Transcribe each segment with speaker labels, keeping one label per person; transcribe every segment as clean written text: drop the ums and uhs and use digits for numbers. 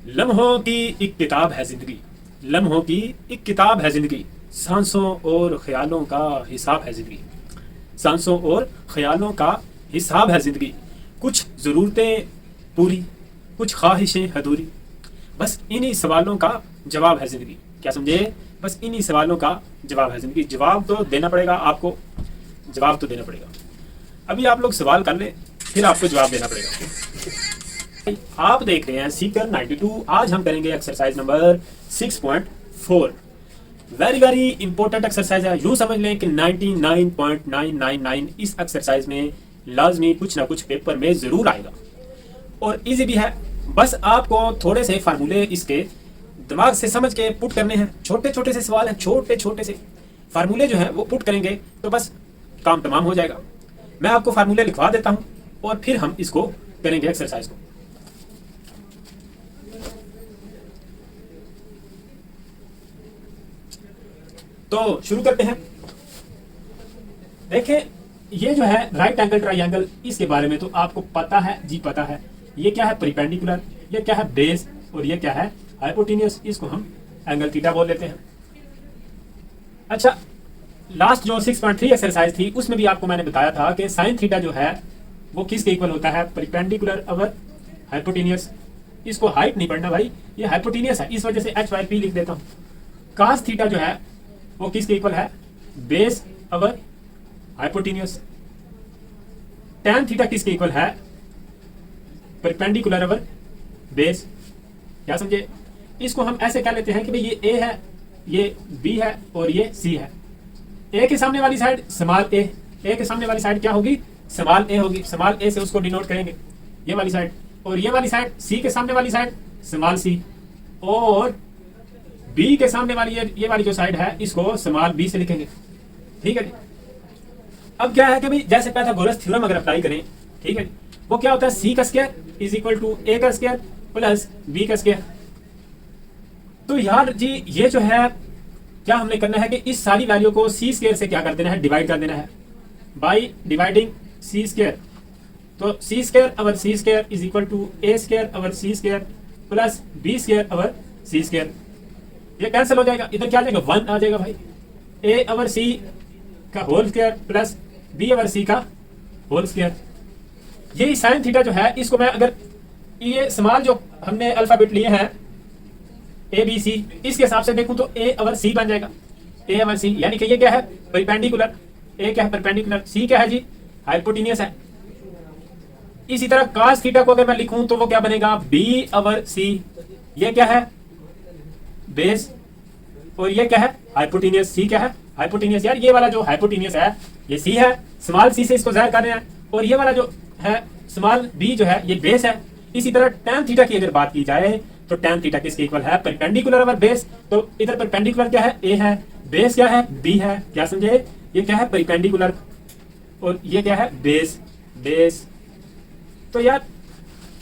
Speaker 1: लम्हों की एक किताब है जिंदगी, लम्हों की एक किताब है जिंदगी, सांसों और ख्यालों का हिसाब है जिंदगी, सांसों और ख्यालों का हिसाब है जिंदगी। कुछ ज़रूरतें पूरी, कुछ ख्वाहिशें अधूरी, बस इन्हीं सवालों का जवाब है जिंदगी। क्या समझे? बस इन्हीं सवालों का जवाब है जिंदगी। जवाब तो देना पड़ेगा आपको, जवाब तो देना पड़ेगा। अभी आप लोग सवाल कर लें, फिर आपको जवाब देना पड़ेगा। आप देख रहे हैं सीकर 92। आज हम करेंगे exercise number 6.4। Very very important exercise है। यूं समझ लें कि 99.999 इस एक्सरसाइज में लाजमी कुछ ना कुछ पेपर में जरूर आएगा और इजी भी है। बस आपको थोड़े से फार्मूले इसके दिमाग से समझ के पुट करने हैं। छोटे छोटे से सवाल हैं, छोटे छोटे से फार्मूले जो है वो पुट करेंगे तो बस काम तमाम हो जाएगा। मैं आपको फार्मूले लिखवा देता हूं और फिर हम इसको करेंगे एक्सरसाइज को। तो शुरू करते हैं। देखें, ये जो है राइट एंगल ट्राइंगल, इसके बारे में तो आपको पता है जी, पता है। ये क्या है? परपेंडिकुलर। ये क्या है? बेस। और ये क्या है? हाइपोटेन्यूज। इसको हम एंगल थीटा बोल लेते हैं। अच्छा, लास्ट जो 6.3 एक्सरसाइज थी उसमें भी आपको मैंने बताया था कि साइन थीटा जो है वो किसके इक्वल होता है? Perpendicular over hypotenuse. इसको हाइट नहीं पढ़ना भाई, ये हाइपोटेन्यूज है, इस वजह से h बाई p लिख देता हूं। कास थीटा जो है वो किसके इक्वल है? Base over hypotenuse. Tan theta किसके इक्वल है? Perpendicular over base. क्या समझे? इसको हम ऐसे कह लेते हैं कि भाई ये a है, ये b है और ये c है। a के सामने वाली साइड स्मॉल a के सामने वाली साइड क्या होगी? स्मॉल a होगी। स्मॉल a से उसको डिनोट करेंगे, ये वाली साइड। और ये वाली साइड c के सामने वाली साइड स्मॉल c, और b के सामने वाली ये वाली जो साइड है इसको स्मॉल b से लिखेंगे। ठीक है जी। अब क्या है कि भाई जैसे पाइथागोरस थ्योरम अगर अप्लाई करें, ठीक है जी, वो क्या होता है? c का square is equal to a का स्क्वायर प्लस b का स्क्वायर। तो यार जी ये जो है क्या हमने करना है कि इस सारी वैल्यू को c स्क्वायर से क्या कर देना है? डिवाइड कर देना है बाई डिवाइडिंग c स्क्वायर। तो c square over c square is equal to a square over c square plus b square over c square. ये कैंसिल हो जाएगा, इधर क्या आ जाएगा? 1 आ जाएगा भाई। a ओवर c का whole square plus b over c का होल स्क्वायर। यही साइन थीटा जो है इसको मैं अगर ये स्मॉल जो हमने अल्फाबेट लिए हैं ए बी सी, इसके हिसाब से देखूं तो a ओवर c बन जाएगा। a ओवर c यानी कि ये क्या है? परपेंडिकुलर। a क्या है? परपेंडिकुलर। c क्या है जी? हाइपोटेन्यूज है। इसी तरह cos थीटा को अगर मैं लिखूं तो वो क्या बनेगा? b over c। ये क्या है? बेस। और ये क्या है? हाइपोटेन्यूज। c क्या है? हाइपोटेन्यूज। यार ये वाला जो हाइपोटेन्यूज है ये c है, स्मॉल c से इसको ज़ाहिर कर रहे हैं, और ये वाला जो है स्मॉल b जो है ये बेस है। इसी तरह tan थीटा की अगर बात की जाए तो tan थीटा किसके इक्वल है? Perpendicular over base. तो इधर परपेंडिकुलर क्या है? a है, बेस क्या है? b है। क्या समझे? ये क्या है? परपेंडिकुलर और ये क्या है? बेस। बेस। तो यार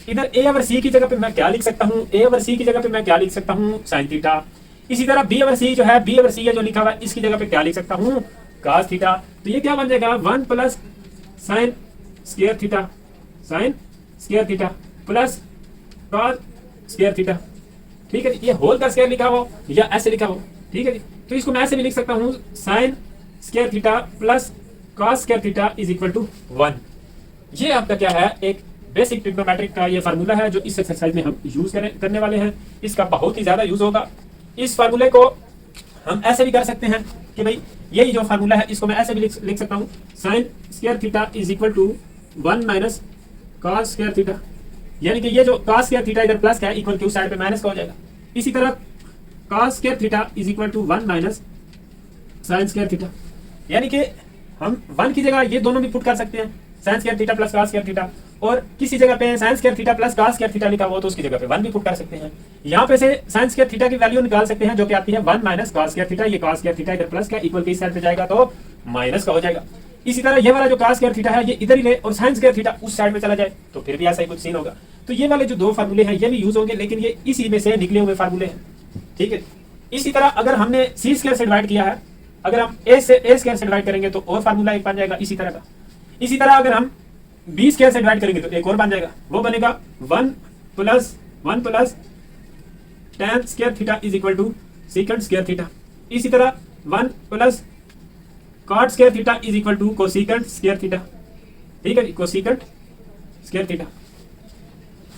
Speaker 1: इधर a ओवर c की जगह पे मैं क्या लिख सकता हूँ? a ओवर c की जगह पे मैं क्या लिख सकता हूँ? Sine theta. इसी तरह b ओवर c जो है, b ओवर c है जो लिखा हुआ है, इसकी जगह पे क्या लिख सकता हूँ? cos theta. तो ये क्या बन जाएगा? 1 plus sine square theta, sign square theta plus cos square theta. ठीक है जी। ये होल का स्क्वायर लिखा हो या ऐसे लिखा हो, ठीक है जी। तो इसको मैं ऐसे भी लिख सकता हूँ, sine square theta plus cos square theta is equal to 1। ये आपका क्या है? एक बेसिक ट्रिग्नोमेट्रिक का ये फार्मूला है जो इस एक्सरसाइज में हम यूज करने वाले हैं। इसका बहुत ही ज्यादा यूज होगा। इस फार्मूले को हम ऐसे भी कर सकते हैं कि भाई यही जो फार्मूला है इसको मैं ऐसे भी लिख सकता हूँ, sine square theta is equal to 1 minus cos square theta. यानी कि ये जो cos स्क्वायर थीटा इधर प्लस का है, इक्वल की उस साइड पे माइनस का हो जाएगा। इसी तरह cos square theta is equal to 1 minus sine square theta. यानी कि हम 1 की जगह ये दोनों भी पुट कर सकते हैं, sign square theta plus cos square theta, और किसी जगह पे sign square theta plus cos square theta लिखा हुआ तो उसकी जगह पे 1 भी पुट कर सकते हैं। यहाँ पे से साइन स्क्वायर थीटा की वैल्यू निकाल सकते हैं जो कि आती है 1 माइनस cos स्क्वायर थीटा। ये cos स्क्वायर थीटा इधर प्लस का, इक्वल के इस साइड पे जाएगा तो माइनस का हो जाएगा। इसी तरह ये वाला जो cos स्क्वायर थीटा है ये इधर ही ले और साइन स्क्वायर थीटा उस साइड में चला जाए तो फिर भी ऐसा ही कुछ सीन होगा। तो ये वाले जो दो फार्मूले हैं ये भी यूज होंगे, लेकिन ये इसी में से निकले हुए फार्मूले हैं। ठीक है। इसी तरह अगर हमने c स्क्वायर से डिवाइड किया है, अगर हम a स्क्वायर से डिवाइड करेंगे तो और फार्मूला एक बन जाएगा इसी तरह का। इसी तरह अगर हम b स्क्वायर से डिवाइड करेंगे तो एक और बन जाएगा, वो बनेगा 1 plus tan square theta is equal to secant square theta. इसी तरह 1 plus cot square theta is equal to cosecant square theta. ठीक है जी, कोसीकेंट स्क्वायर थीटा।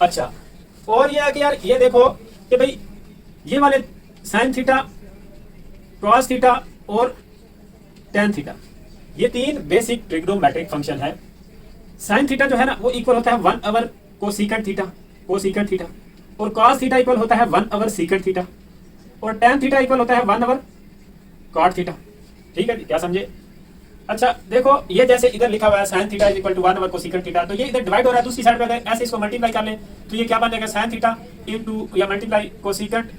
Speaker 1: अच्छा, और ये है कि यार ये देखो कि भाई ये वाले साइन थीटा, कॉस थीटा और tan थीटा, ये तीन बेसिक ट्रिग्नोमेट्रिक फंक्शन है। साइन थीटा जो है ना वो इक्वल होता है 1 over cosecant theta, cosecant theta, और कॉस थीटा इक्वल होता है 1 ओवर सीकेंट थीटा, और tan थीटा इक्वल होता है 1 ओवर कॉट थीटा। ठीक है, क्या समझे? अच्छा देखो, ये जैसे इधर लिखा हुआ है sine theta is equal to 1 over cosecant theta, तो ये इधर डिवाइड हो रहा है, दूसरी साइड पे अगर ऐसे इसको मल्टीप्लाई कर लें तो ये क्या बन जाएगा, साइन थीटा इनटू या multiply cosecant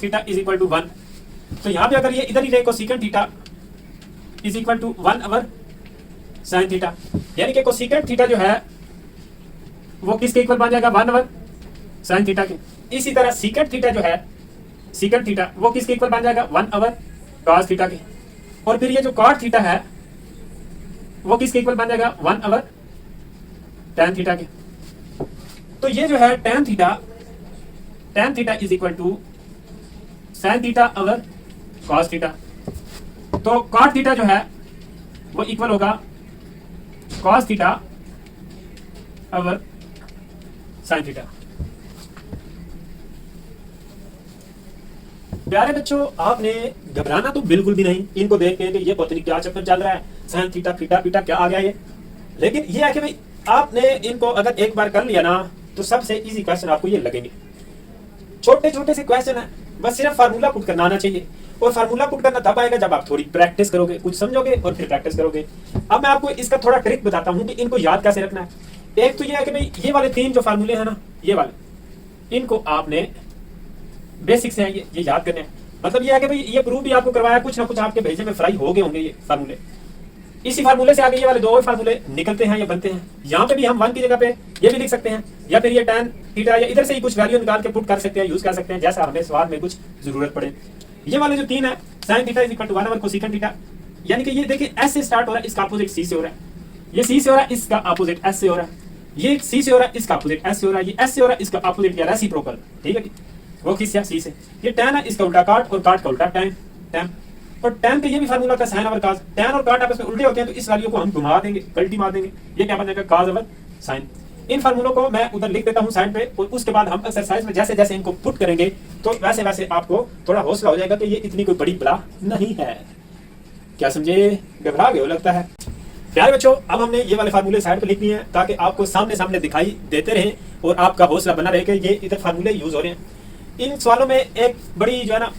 Speaker 1: theta is equal to 1। तो यहाँ पे अगर ये इधर ही रहे cosecant theta is equal to 1 over sine theta, यानी कि कोसीकेंट थीटा जो है वो किसके इक्वल बन जाएगा, 1 ओवर साइन थीटा के। इसी तरह सीकेंट थीटा जो है, सीकेंट थीटा वो किसके इक्वल बन जाएगा, 1 ओवर कॉस थीटा के। और फिर ये जो कॉट थीटा है वो किसके इक्वल बन जाएगा, 1 ओवर tan थीटा के। तो ये जो है tan theta is equal to sin theta over cos theta. तो cot थीटा जो है वो इक्वल होगा cos theta over sin theta. प्यारे बच्चों, आपने घबराना तो बिल्कुल भी नहीं इनको देख के कि ये पता नहीं क्या चक्कर चल रहा है, साइन थीटा थीटा थीटा क्या आ गया ये। लेकिन ये है कि भाई आपने इनको अगर एक बार कर लिया ना तो सबसे इजी क्वेश्चन आपको ये लगेंगे। छोटे छोटे से क्वेश्चन है, बस सिर्फ फार्मूला पुट करना आना चाहिए, और फार्मूला पुट करना तब आएगा जब आप थोड़ी प्रैक्टिस करोगे, कुछ समझोगे और फिर प्रैक्टिस करोगे। अब मैं आपको इसका थोड़ा ट्रिक बताता हूँ कि इनको याद कैसे रखना है। एक तो ये है कि भाई ये वाले तीन जो फार्मूले हैं ना, ये वाले, इनको आपने बेसिक से ये याद करने हैं। मतलब ये है कि भाई ये प्रूफ भी आपको करवाया, कुछ ना कुछ आपके भेजे में फ्राई हो गए होंगे ये फार्मूले। इसी फार्मूले से आगे ये वाले दो और फार्मूले निकलते हैं या बनते हैं। यहाँ पे भी हम 1 की जगह पे ये भी लिख सकते हैं, या फिर ये tan थीटा या इधर से ही कुछ वैल्यू निकाल के पुट कर सकते हैं, यूज कर सकते हैं जैसा हमें सवाल में कुछ जरूरत पड़े। ये वाले जो तीन है, sine theta is equal to 1 over cosecant theta, यानी कि ये देखिए एस से स्टार्ट हो रहा है, इसका अपोजिट सी से हो रहा है, ये सी से हो रहा है, इसका अपोजिट एस से हो रहा है, ये सी से हो रहा है, इसका अपोजिट एस से हो रहा है, ये एस से हो रहा है, इसका अपोजिट या रेसिप्रोकल। ठीक है, वो किससे, सी से। ये tan है, इसका उल्टा काट, और काट का उल्टा tan। और tan का ये भी फार्मूला होता है साइन ओवर cos। tan और काट आपस में उल्टे होते हैं, तो इस वैल्यू को हम घुमा देंगे, पलटी मार देंगे, ये क्या बन जाएगा, cos ओवर sin। इन फार्मूलों को मैं उधर लिख देता हूं साइड पे, और उसके बाद हम एक्सरसाइज में जैसे जैसे इनको पुट करेंगे तो वैसे वैसे आपको थोड़ा हौसला हो जाएगा कि ये इतनी कोई बड़ी बला नहीं है। क्या समझे? घबरा गए हो लगता है। प्यारे बच्चों, अब हमने ये वाले फार्मूले साइड पे लिखनी है ताकि आपको सामने सामने दिखाई देते रहे और आपका हौसला बना रहे कि ये इधर फार्मूले यूज हो रहे हैं। इन सवालों में एक बड़ी जो है ना,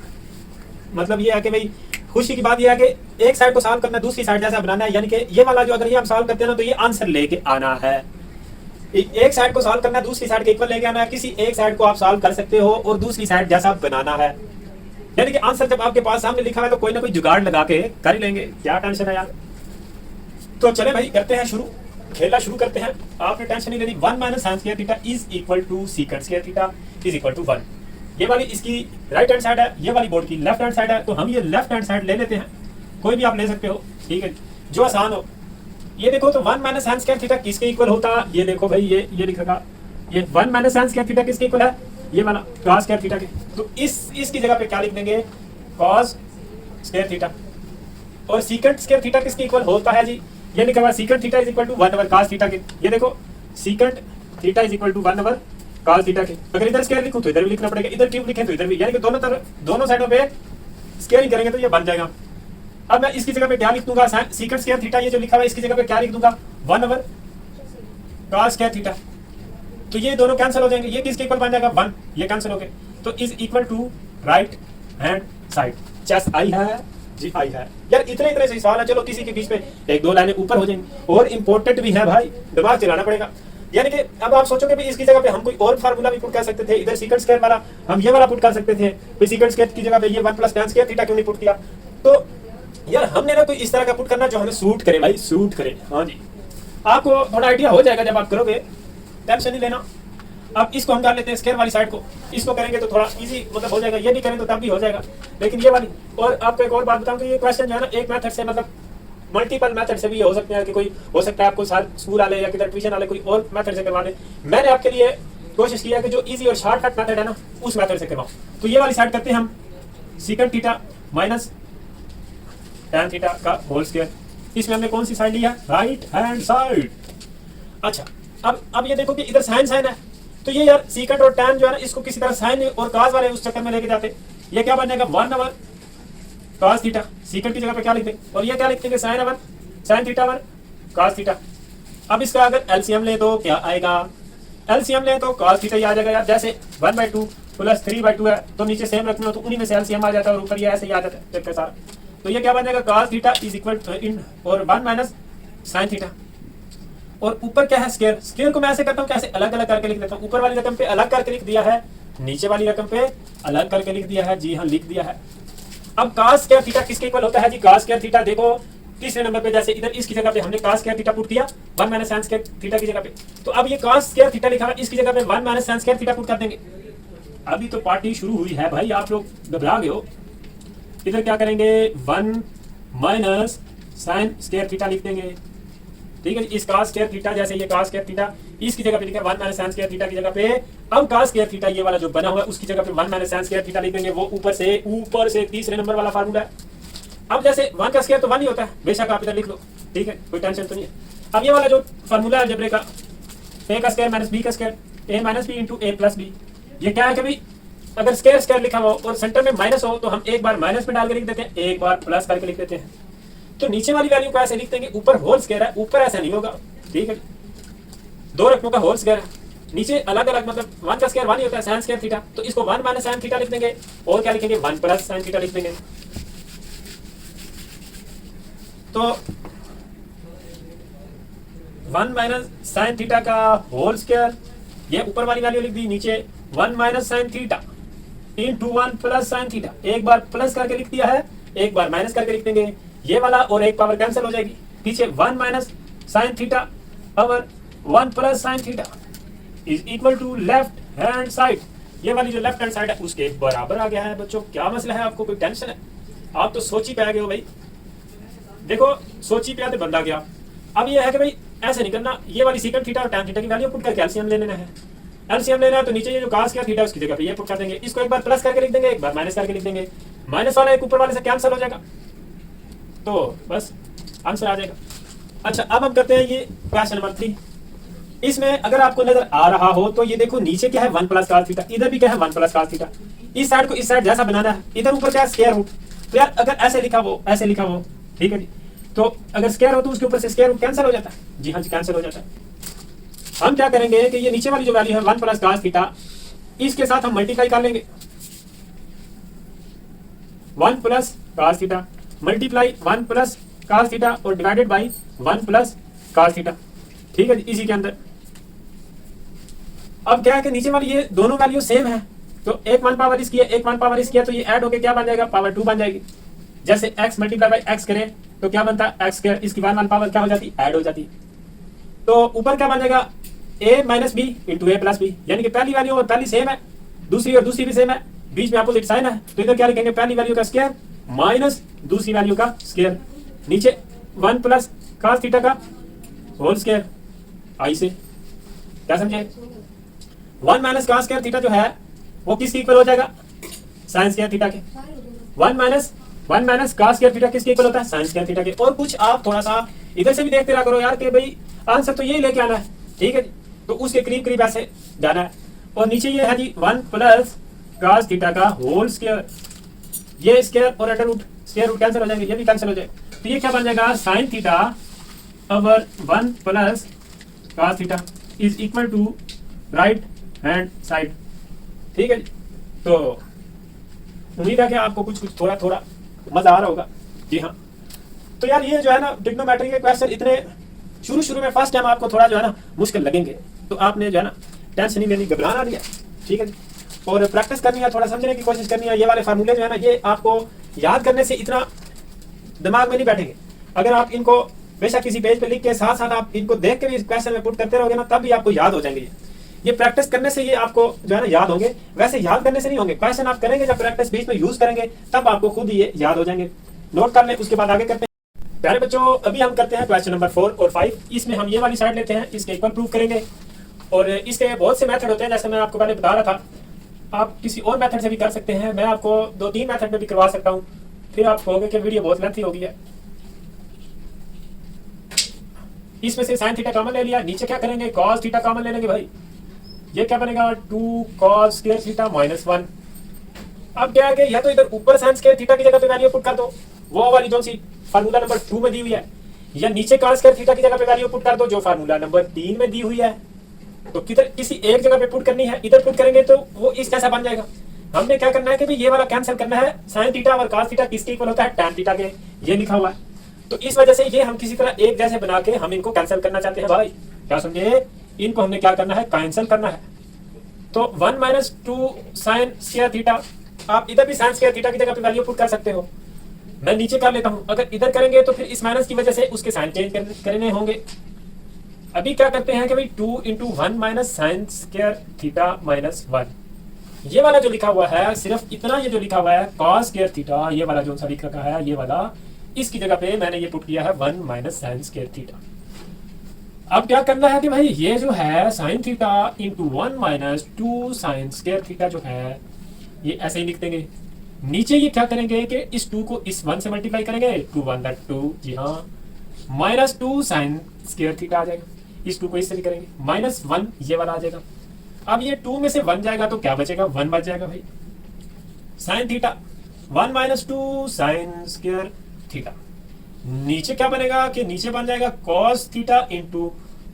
Speaker 1: मतलब ये है कि भाई खुशी की बात ये है कि एक साइड को सॉल्व करना, दूसरी साइड जैसा बनाना है, यानी कि ये वाला जो अगर ये हम सॉल्व करते हैं ना तो ये आंसर लेके आना है। एक साइड को सॉल्व करना, दूसरी साइड के इक्वल लेके आना है, किसी एक साइड को आप सॉल्व कर सकते हो और दूसरी साइड जैसा बनाना है। यानी कि आंसर जब आपके पास सामने लिखा है तो कोई ना कोई जुगाड़ लगा के कर ही लेंगे, क्या टेंशन है यार। तो चले भाई करते हैं शुरू, खेलना शुरू करते हैं। आपने टेंशन नहीं लेनी। 1 minus sine square theta is equal to secant square theta is equal to 1। ये वाली इसकी राइट हैंड साइड है, ये वाली बोर्ड की लेफ्ट हैंड साइड है, तो हम ये लेफ्ट हैंड साइड ले लेते हैं, कोई भी आप ले सकते हो, ठीक है, जो आसान हो। ये देखो तो 1 माइनस साइन स्क्वायर थीटा किसके इक्वल होता है, ये देखो भाई ये लिख रखा, ये 1 माइनस साइन स्क्वायर थीटा किसके इक्वल है, ये वाला cos स्क्वायर थीटा के। तो इसकी जगह पे क्या लिख देंगे, cos स्क्वायर थीटा। और सीकेंट स्क्वायर थीटा किसके इक्वल होता है जी, ये लिखा हुआ secant theta is equal to 1 over cos theta के। ये देखो secant theta is equal to 1 over cos theta के। अगर इधर स्क्वायर लिखूं तो इधर भी लिखना पड़ेगा, इधर क्यूब लिखें तो इधर भी, यानी कि दोनों तरफ दोनों साइडों पे स्क्वायरिंग करेंगे तो ये बन जाएगा। अब मैं इसकी जगह पे क्या लिख दूंगा, सीकेंट स्क्वायर थीटा ये जो लिखा हुआ है इसकी जगह पे क्या लिख दूंगा, 1 ओवर cos स्क्वायर थीटा। तो ये दोनों कैंसिल हो जाएंगे, ये किसके इक्वल बन जाएगा, 1, ये कैंसिल हो गए। तो is equal to right hand side. चेस आई है जी, आई है यार। इतने इतने से सवाल है, चलो किसी के बीच में एक दो लाइनें ऊपर हो जाएंगी, और इंपॉर्टेंट भी है भाई, दिमाग चलाना पड़ेगा। यानी कि अब आप सोचोगे भी इसकी जगह पे हम कोई और फार्मूला भी पुट कर सकते थे, इधर सीकेंट स्क्वायर वाला हम ये वाला पुट कर सकते थे, फिर सीकेंट स्क्वायर की जगह पे ये 1 प्लस tan स्क्वायर थीटा क्यों नहीं पुट किया। तो यार हमने ना कोई इस तरह का पुट करना जो हमें सूट करे भाई, सूट करे। हाँ जी, आपको थोड़ा आइडिया हो जाएगा जब आप करोगे, टेंशन नहीं लेना। अब इसको हम डाल लेते हैं स्क्वायर वाली साइड को, इसको करेंगे तो थोड़ा इजी मतलब हो जाएगा, ये नहीं करें तो तब भी हो जाएगा, लेकिन ये वाली। और आपको एक और बात बताऊं कि ये क्वेश्चन जो है ना एक मेथड से मतलब मल्टीपल मेथड से भी हो सकते हैं, कि कोई हो सकता है आपको स्कूल वाले या किधर ट्यूशन वाले कोई और मेथड से करवा दे। मैंने आपके लिए कोशिश किया कि जो इजी और शॉर्टकट मेथड है ना उस मेथड से करवाऊं। तो ये वाली साइड करते हैं हम सीकंट थीटा माइनस tan थीटा का होल स्क्वायर। इसमें हमने कौन सी साइड लिया, राइट हैंड साइड। अच्छा अब ये देखो कि इधर साइन साइन है, तो ये यार सीकंट और tan जो है ना इसको किसी तरह साइन और cos वाले उस चक्कर में लेके जाते, ये क्या बनेगा 1/, cos थीटा, सीकंट की जगह पे क्या लिखते हैं, और ये क्या लिखते हैं sin थीटा cos थीटा। अब इसका अगर एलसीएम ले तो क्या आएगा, एलसीएम ले तो cos थीटा ही आ जाएगा यार। जैसे 1/2 प्लस 3/2 है तो नीचे सेम रखना हो तो उन्हीं में से एलसीएम आ जाता है और ऊपर ये ऐसे ही आ जाता है चक्कर सारा। तो ये क्या बनेगा cos theta is equal in और 1 - sin थीटा, और ऊपर क्या है स्क्वायर। स्क्वायर को मैं ऐसे करता हूँ कैसे, अलग अलग करके लिख देता हूँ। ऊपर वाली रकम पे अलग करके लिख दिया है, नीचे वाली रकम पे अलग करके लिख दिया है। जी हाँ लिख दिया है। अब cos स्क्वायर थीटा किसके इक्वल होता है जी, cos स्क्वायर थीटा देखो तीसरे नंबर पे, जैसे इधर इसकी जगह पे हमने cos स्क्वायर थीटा पुट किया 1 - sin स्क्वायर थीटा की जगह पे, तो अब ये cos स्क्वायर थीटा लिखा है इसकी जगह पे 1 - sin स्क्वायर थीटा पुट कर देंगे। अभी तो पार्टी शुरू हुई है भाई, आप लोग घबरा गए हो। इधर क्या करेंगे 1 - sin स्क्वायर थीटा लिख देंगे, ठीक है। इस cos स्क्वायर थीटा, जैसे ये cos स्क्वायर थीटा इसकी जगह पे लिखा 1 - sin स्क्वायर थीटा की जगह पे, अब cos स्क्वायर थीटा ये वाला जो बना हुआ है उसकी जगह पे 1 - sin स्क्वायर थीटा लिख देंगे। वो ऊपर से तीसरे नंबर वाला फार्मूला है। अब जैसे 1 का स्क्वायर तो 1 ही होता है, बेशक आप इधर लिख लो, ठीक है, कोई टेंशन तो नहीं है। अब ये वाला जो फार्मूला है अलजेब्रे का, a का स्क्वायर माइनस b का square, a minus B into a plus B, ये क्या है कि भाई अगर स्क्वायर स्क्वायर लिखा हो और सेंटर में माइनस हो तो हम एक बार माइनस में डाल के लिख देते हैं, एक बार प्लस करके लिख देते हैं। तो नीचे वाली वैल्यू को ऐसे लिख देंगे, ऊपर होल स्क्वायर है, ऊपर ऐसा नहीं होगा, ठीक है। दो रकमों का होल स्क्वायर है, नीचे अलग अलग, मतलब 1 का स्क्वायर 1 ही होता है sin स्क्वायर थीटा, तो इसको 1 - sin थीटा लिख देंगे, और क्या लिखेंगे 1 + sin थीटा लिख देंगे। तो 1 - sin थीटा का होल स्क्वायर, ये ऊपर वाली वैल्यू लिख दी, नीचे 1 - sin theta into 1 + sin theta, एक बार प्लस करके लिख दिया है, एक बार माइनस करके लिख देंगे। ये वाला और एक पावर कैंसिल हो जाएगी, पीछे 1 - sin थीटा और 1 + sin theta is equal to left hand side. ये वाली जो लेफ्ट हैंड साइड है उसके बराबर आ गया है। बच्चों क्या मसला है, आपको कोई टेंशन है, आप तो सोची पे आ गए हो भाई। देखो सोची पे आते बंदा गया। अब ये है कि भाई ऐसे नहीं करना, ये वाली सीकंट थीटा और tan थीटा की वैल्यू पुट करके एलसीएम ले लेना है। एलसीएम लेना है तो नीचे ये जो cos स्क्वायर थीटा उसकी जगह पे ये पुट कर देंगे, इसको एक बार प्लस करके लिख देंगे, एक बार माइनस करके लिख देंगे, माइनस वाला एक ऊपर वाले से कैंसिल हो जाएगा, तो बस आंसर आ जाएगा। अच्छा अब हम करते हैं ये क्वेश्चन नंबर 3। इसमें अगर आपको नजर आ रहा हो तो ये देखो नीचे क्या है 1 + cos थीटा, इधर भी क्या है 1 + cos थीटा। इस साइड को इस साइड जैसा बनाना है, इधर ऊपर क्या है स्क्वायर रूट, तो यार अगर ऐसे लिखा हो ऐसे लिखा हो, ठीक है जी, तो अगर स्क्वायर हो तो उसके ऊपर से स्क्वायर रूट कैंसिल हो जाता है। जी हाँ जी कैंसिल हो जाता है। हम क्या करेंगे कि ये नीचे वाली जो वैल्यू है 1 + cos थीटा, इसके साथ हम मल्टीप्लाई कर लेंगे, 1 + cos theta multiply 1 + cos theta और डिवाइडेड बाई 1 + cos थीटा, ठीक है जी। इसी के अंदर अब क्या है कि नीचे वाली ये दोनों वैल्यू सेम है, तो एक 1 पावर इसकी है, एक 1 पावर इसकी है, तो ये ऐड होके क्या बन जाएगा पावर 2 बन जाएगी। जैसे x मल्टीप्लाई बाई एक्स करें तो क्या बनता है x स्क्वायर, इसकी 1 पावर क्या हो जाती है, ऐड हो जाती है। तो ऊपर क्या बन जाएगा a - b into a + b, यानी कि पहली वैल्यू और पहली सेम है, दूसरी और दूसरी भी सेम है, बीच में अपोजिट साइन है, तो इधर क्या लिखेंगे पहली वैल्यू का स्क्वायर माइनस दूसरी वैल्यू का स्क्वायर, नीचे 1 + cos थीटा का होल स्क्वायर। आई से क्या समझे, 1 - cos स्क्वायर थीटा जो है वो किसके इक्वल हो जाएगा, sin स्क्वायर थीटा के। 1 - cos स्क्वायर थीटा किसके इक्वल होता है, sin स्क्वायर थीटा के। और कुछ आप थोड़ा सा इधर से भी देखते रहा करो यार कि भाई आंसर तो यही लेके आना है, ठीक है जी, तो उसके करीब करीब ऐसे जाना है। और नीचे ये है जी 1 + cos थीटा का होल स्क्वायर, ये स्क्वायर और under root square root cancel हो जाएंगे, ये भी कैंसिल हो जाएगा, तो ये क्या बन जाएगा sin theta over 1 + cos theta is equal to right hand side, ठीक है जी। तो उम्मीद है कि आपको कुछ कुछ थोड़ा थोड़ा मजा आ रहा होगा। जी हाँ, तो यार ये जो है ना ट्रिग्नोमेट्री के क्वेश्चन इतने शुरू में फर्स्ट टाइम आपको थोड़ा जो है ना मुश्किल लगेंगे, तो आपने जो है ना टेंशन नहीं लेनी, घबराना नहीं है, ठीक है जी। और प्रैक्टिस करनी है, थोड़ा समझने की कोशिश करनी है। ये वाले फार्मूले जो है ना ये आपको याद करने से इतना दिमाग में नहीं बैठेंगे। अगर आप इनको बेशक किसी पेज पे लिख के साथ साथ आप इनको देख के भी इस क्वेश्चन में पुट करते रहोगे ना, तब भी आपको याद हो जाएंगे। ये प्रैक्टिस करने से ये आपको जो है ना याद होंगे, वैसे याद करने से नहीं होंगे। क्वेश्चन आप करेंगे जब प्रैक्टिस बीच में यूज करेंगे तब आपको खुद ये याद हो जाएंगे। नोट कर लें, उसके बाद आगे करते हैं। प्यारे बच्चों अभी हम करते हैं क्वेश्चन नंबर 4 और 5। इसमें हम ये वाली साइड लेते हैं, इसके इक्वल प्रूव करेंगे और इसके बहुत से मेथड होते हैं, जैसे मैं आपको पहले बता रहा था। आप किसी और मेथड से भी कर सकते हैं, मैं आपको 2-3 मेथड में भी करवा सकता हूँ, फिर आप कहोगे कि वीडियो बहुत लेंथी हो गई है। इसमें से साइन थीटा कॉमन ले लिया, नीचे क्या करेंगे कॉस थीटा कॉमन ले लेंगे भाई, ये क्या बनेगा 2 cos स्क्वायर थीटा माइनस 1। अब क्या है कि या तो इधर ऊपर साइन स्क्वायर थीटा की जगह पे वैल्यू पुट कर दो, वो वाली जो सी फार्मूला नंबर 2 में दी हुई है, या नीचे cos स्क्वायर थीटा की जगह पे वैल्यू पुट कर दो जो फार्मूला नंबर 3 में दी हुई है। तो किधर किसी एक जगह पे पुट करनी है, इधर पुट करेंगे तो वो इस जैसा बन जाएगा। हमने क्या करना है कि भाई ये वाला कैंसिल करना है, साइन थीटा और cos थीटा किसके इक्वल होता है, tan थीटा के, ये लिखा हुआ है। तो इस वजह से ये हम किसी तरह एक जैसे बना के हम इनको कैंसिल करना चाहते हैं भाई, क्या समझे, इनको हमने क्या करना है कैंसिल करना है। तो 1 माइनस 2 साइन स्क्वायर थीटा, आप इधर भी साइन स्क्वायर थीटा की जगह पे वैल्यू पुट कर सकते हो, मैं नीचे कर लेता हूं। अगर इधर करेंगे तो फिर इस माइनस की वजह से उसके साइन चेंज करने होंगे। अभी क्या करते हैं कि भाई 2 into 1 minus sine square theta minus 1, ये वाला जो लिखा हुआ है सिर्फ इतना, ये जो लिखा हुआ है cos स्क्वायर थीटा, ये वाला जो सा लिख रखा है ये वाला, इसकी जगह पे मैंने ये पुट किया है 1 माइनस साइन स्क्वायर थीटा। अब क्या करना है कि भाई ये जो है sine theta into 1 minus 2 sine square theta जो है ये ऐसे ही लिख देंगे। नीचे ये क्या करेंगे कि इस 2 को इस 1 से मल्टीप्लाई करेंगे, 2 1 दैट 2, जी हाँ, माइनस 2 साइन स्क्वायर थीटा आ जाएगा। इस 2 को इससे भी करेंगे, माइनस 1 ये वाला आ जाएगा। अब ये 2 में से 1 जाएगा तो क्या बचेगा, 1 बच जाएगा भाई। Sine theta 1 minus 2 sine square theta, नीचे क्या बनेगा कि नीचे बन जाएगा cos थीटा इंटू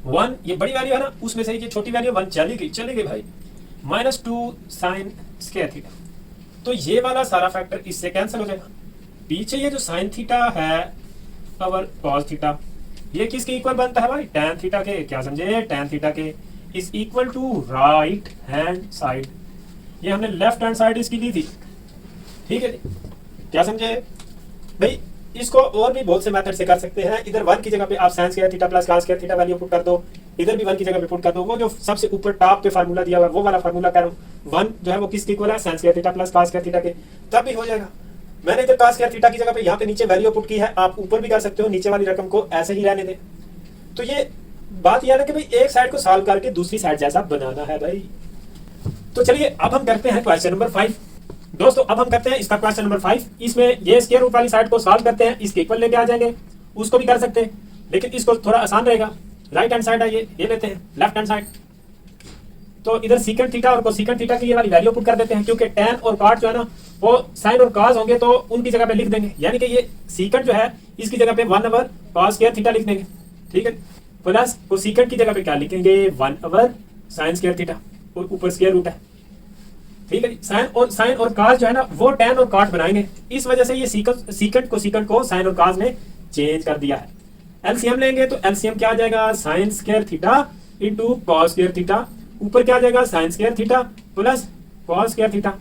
Speaker 1: 1, ये बड़ी वैल्यू है ना, उसमें से ये छोटी वैल्यू 1 चली गई भाई, माइनस 2 साइन स्क्वायर थीटा। तो ये वाला सारा फैक्टर इससे कैंसिल हो जाएगा। पीछे ये जो साइन थीटा है और cos थीटा, ये किसके इक्वल बनता है भाई, tan थीटा के, क्या समझे, tan थीटा के is equal to right hand side. ये हमने लेफ्ट हैंड साइड इसकी ली थी, ठीक है जी, क्या समझे भाई। इसको और भी बहुत से मेथड से कर सकते हैं। इधर 1 की जगह पे आप sign square theta plus cos square theta value put कर दो, इधर भी 1 की जगह पे पुट कर दो। वो जो सबसे ऊपर टॉप पे फार्मूला दिया हुआ है वो वाला फार्मूला कह रहा हूँ, 1 जो है वो किसके इक्वल है, sine square theta plus cos square theta के, तब भी हो जाएगा। मैंने इधर cos स्क्वायर थीटा की जगह पे यहाँ पे नीचे वैल्यू पुट की है, आप ऊपर भी कर सकते हो, नीचे वाली रकम को ऐसे ही रहने दें। तो ये बात यह है कि भाई एक साइड को सॉल्व करके दूसरी साइड जैसा बनाना है भाई। तो चलिए अब हम करते हैं क्वेश्चन नंबर 5। दोस्तों अब हम करते हैं इसका क्वेश्चन नंबर 5। इसमें ये स्क्वायर रूट वाली साइड को सॉल्व करते हैं, इसके इक्वल लेके आ जाएंगे, उसको भी कर सकते हैं लेकिन इसको थोड़ा आसान रहेगा। राइट हैंड साइड है ये लेते हैं लेफ्ट हैंड साइड। तो इधर सीकेंट थीटा और कोसीकेंट थीटा की ये वाली वैल्यू पुट कर देते हैं, क्योंकि tan और cot जो है ना वो साइन और cos होंगे तो उनकी जगह पे लिख देंगे, यानी कि ये सीकेंट जो है इसकी जगह पे 1 ओवर cos स्क्वायर थीटा लिख देंगे, ठीक है। प्लस कोसीकेंट की जगह पे क्या लिखेंगे, 1 ओवर साइन स्क्वायर थीटा, और ऊपर स्क्वायर रूट है, ठीक है। साइन और cos जो है ना वो tan और cot बनाएंगे, इस वजह से ये सीकेंट को साइन और cos में चेंज कर दिया है। एलसीएम लेंगे तो एलसीएम क्या आ जाएगा, sign square theta into cos square theta, ऊपर क्या आ जाएगा sign square theta plus cos square theta,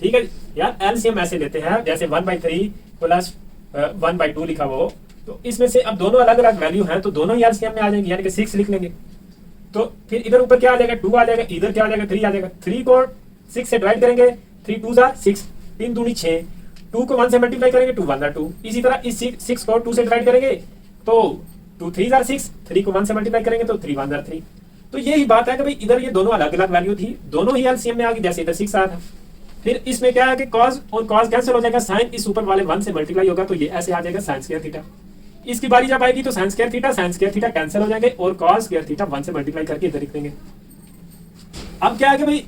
Speaker 1: ठीक है यार। एलसीएम ऐसे लेते हैं जैसे 1/3 प्लस 1/2 लिखा हुआ हो, तो इसमें से अब दोनों अलग अलग वैल्यू हैं तो दोनों ही एलसीएम में आ जाएंगे, यानी कि 6 लिख लेंगे। तो फिर इधर ऊपर क्या आ जाएगा, 2 आ जाएगा, इधर क्या आ जाएगा, 3 आ जाएगा। 3 को 6 से डिवाइड करेंगे, 3 2 6, 3 दूनी 6, 2 को 1 से मल्टीप्लाई करेंगे, 2 1 2। इसी तरह इस 6 को 2 से डिवाइड करेंगे तो 2 3 6, 3 को 1 से मल्टीप्लाई करेंगे तो 3 1 3। तो यही बात है कि भाई इधर ये दोनों अलग अलग वैल्यू थी, दोनों ही एलसीएम में आ गई, जैसे इधर 6 आया था। फिर इसमें क्या है कि cos और cos कैंसिल हो जाएगा, साइन इस ऊपर वाले 1 से मल्टीप्लाई होगा तो ये ऐसे आ जाएगा साइन स्क्वायर थीटा। इसकी बारी जब आएगी तो साइन स्क्वायर थीटा कैंसिल हो जाएंगे और cos स्क्वायर थीटा 1 से मल्टीप्लाई करके इधर लिख देंगे। अब क्या है कि भाई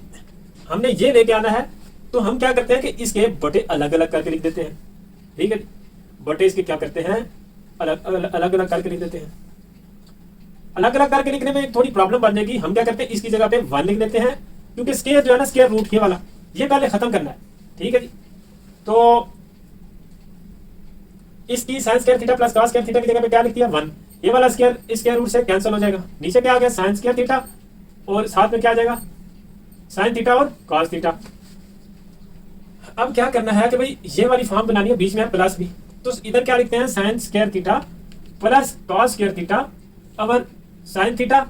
Speaker 1: हमने ये लेके आना है, तो हम क्या करते हैं कि इसके बटे अलग अलग करके लिख देते हैं, ठीक है। बटे इसके क्या करते हैं, अलग अलग करके लिख देते हैं। अलग अलग करके लिखने में थोड़ी प्रॉब्लम बन जाएगी, हम क्या करते हैं इसकी जगह पे 1 लिख देते हैं, क्योंकि स्क्वायर जो है ना स्क्वायर रूट ये वाला ये पहले खत्म करना है, ठीक है जी। तो इसकी sign square theta plus cos square theta की जगह पे क्या लिख दिया, 1। ये वाला स्क्वायर रूट से कैंसिल हो जाएगा, नीचे क्या आ गया साइन स्क्वायर थीटा और साथ में क्या आ जाएगा साइन थीटा और cos थीटा। अब क्या करना है कि भाई ये वाली फॉर्म बनानी है, बीच में है प्लस भी, तो इधर क्या लिखते हैं sign square theta plus cos square theta और साइन थीटा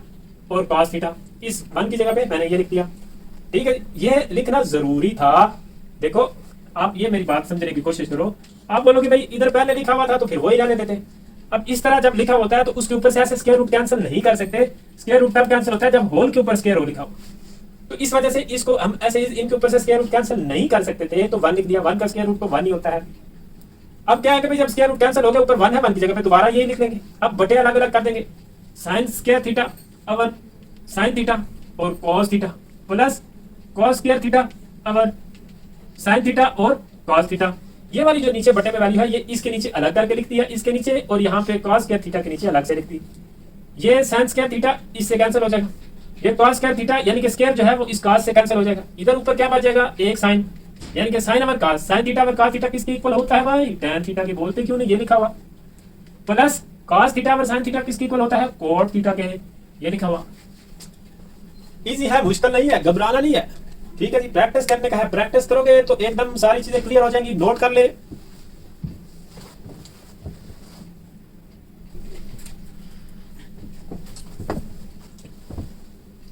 Speaker 1: और cos थीटा। इस 1 की जगह पे मैंने ये लिख दिया, ठीक है। ये लिखना जरूरी था। देखो आप ये मेरी बात समझने की कोशिश करो, आप बोलोगे भाई इधर पहले लिखा हुआ था तो फिर वही रहने देते, अब इस तरह जब लिखा होता है तो उसके ऊपर से ऐसे स्क्वायर रूट कैंसिल नहीं कर सकते। स्क्वायर रूट तब कैंसिल होता है जब होल के ऊपर स्क्वायर हो लिखा हो। तो इस वजह से इसको हम ऐसे इनके ऊपर से स्क्वायर रूट कैंसिल नहीं कर सकते थे, तो 1 लिख दिया। 1 का स्क्वायर रूट तो 1 ही होता है। अब क्या है कि भाई जब स्क्वायर रूट कैंसिल हो गया, ऊपर 1 है, 1 की जगह पे दोबारा यही लिख लेंगे। अब बटे अलग अलग कर देंगे। Sine square theta over sine theta और cos theta plus cos square theta over sine theta और कॉस थीटा। ये वाली जो नीचे बटे में वैल्यू है, ये इसके नीचे अलग करके लिखती है इसके नीचे, और यहाँ पे कॉस स्क्वायर थीटा के नीचे अलग से लिखती है। ये साइन स्क्वायर थीटा इससे कैंसिल हो जाएगा। ये कॉस स्क्वायर थीटा यानी कि स्क्वायर जो है वो इस कॉस से कैंसिल हो जाएगा। इधर ऊपर क्या बच जाएगा, एक साइन, यानी कि साइन अवर कॉस, साइन थीटा अवर कॉस थीटा किसके इक्वल होता है भाई, tan थीटा के। बोलते क्यों नहीं, ये लिखा हुआ। Plus cos theta over sine theta किसके इक्वल होता है, कोट थीटा के, ये लिखा हुआ। इजी है, मुश्किल नहीं है, घबराना नहीं है। ठीक है जी, प्रैक्टिस करने का है। प्रैक्टिस करोगे तो एकदम सारी चीजें क्लियर हो जाएंगी। नोट कर ले।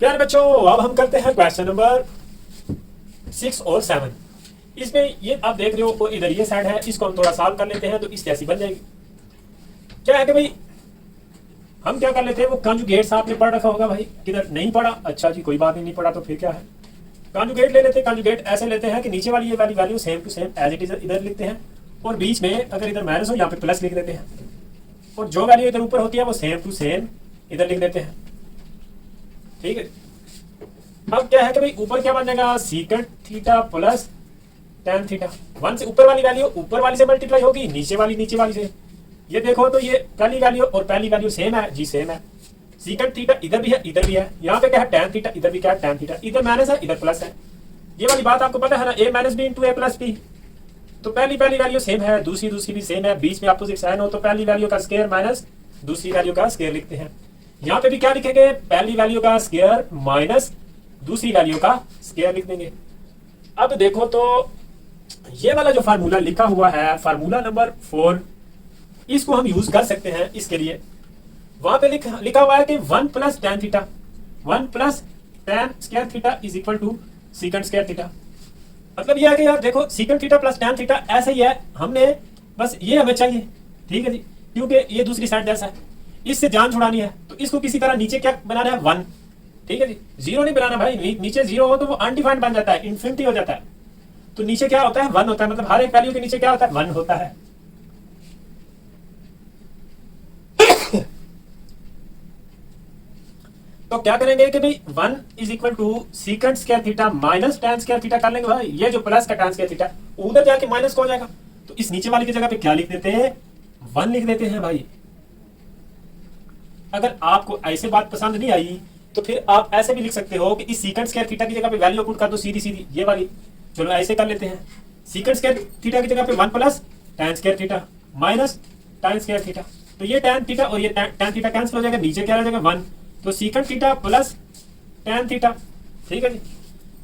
Speaker 1: प्यारे बच्चों, अब हम करते हैं क्वेश्चन नंबर 6 और 7। इसमें ये आप देख रहे हो, इधर ये साइड है, इसको हम थोड़ा सॉल्व कर लेते हैं तो इस जैसी बन जाएगी। क्या है कि भाई हम क्या कर लेते हैं, वो कंजुगेट्स आपने पढ़ रखा होगा भाई, किधर नहीं पढ़ा, अच्छा जी कोई बात नहीं पढ़ा तो फिर क्या है। कंजुगेट ले लेते हैं। कंजुगेट ऐसे लेते हैं कि नीचे वाली ये वाली value same to same as it is इधर लिखते हैं, और बीच में अगर इधर माइनस हो यहाँ पे प्लस लिख देते हैं, और जो वैल्यू इधर ऊपर होती है वो सेम टू सेम इधर लिख देते हैं। ठीक है। अब क्या है कि भाई ऊपर क्या बन जाएगा, secant theta plus tan theta. 1 से ऊपर वाली वैल्यू ऊपर वाली से मल्टीप्लाई होगी, नीचे वाली से। ये देखो तो ये पहली वैल्यू और पहली वैल्यू सेम है जी, सेम है। सीकेंट थीटा इधर भी है इधर भी है। यहाँ पे क्या है tan थीटा, इधर भी क्या है tan थीटा। इधर माइनस है इधर प्लस है। ये वाली बात आपको पता है ना, a minus B into A plus B. तो पहली वैल्यू सेम है, दूसरी भी सेम है, बीच में अपोजिट साइन हो तो पहली वैल्यू का स्क्वायर माइनस दूसरी वैल्यू का स्क्वायर लिखते हैं। यहाँ पे भी क्या लिखेंगे, पहली वैल्यू का स्क्वायर माइनस दूसरी वैल्यू का स्क्वायर लिख देंगे। अब देखो तो ये वाला जो फार्मूला लिखा हुआ है, फार्मूला नंबर 4, इसको हम यूज कर सकते हैं इसके लिए। वहां पे लिखा हुआ है कि 1 plus tan theta, 1 plus tan square theta is equal to secant square theta. मतलब ये है कि यार देखो secant theta plus tan theta ऐसे ही है, हमने बस ये हमें चाहिए। ठीक है जी, क्योंकि ये दूसरी साइड जैसा है, इससे जान छुड़ानी है तो इसको किसी तरह नीचे क्या बनाना है, 1। ठीक है जी, 0 नहीं बनाना भाई, नीचे 0 हो तो वो अनडिफाइंड बन जाता है, इन्फिनिटी हो जाता है। तो नीचे क्या होता है, 1 होता है। मतलब हर एक वैल्यू के नीचे क्या होता है, 1 होता है। तो क्या करेंगे कि भाई 1 is equal to secant square theta minus tan square theta कर लेंगे भाई। ये जो प्लस का tan स्क्वायर थीटा उधर जाके माइनस को हो जाएगा, तो इस नीचे वाली की जगह पे क्या लिख देते हैं, 1 लिख देते हैं भाई। अगर आपको ऐसे बात पसंद नहीं आई तो फिर आप ऐसे भी लिख सकते हो कि इस सीकेंट स्क्वायर थीटा की जगह पे वैल्यू पुट कर दो सीधी ये वाली। चलो ऐसे कर लेते हैं, सीकेंट स्क्वायर थीटा की जगह पे 1 plus tan square theta minus tan square theta. तो ये tan थीटा और ये tan थीटा कैंसिल हो जाएगा, नीचे क्या रह जाएगा 1। तो secant theta plus tan theta. ठीक है जी,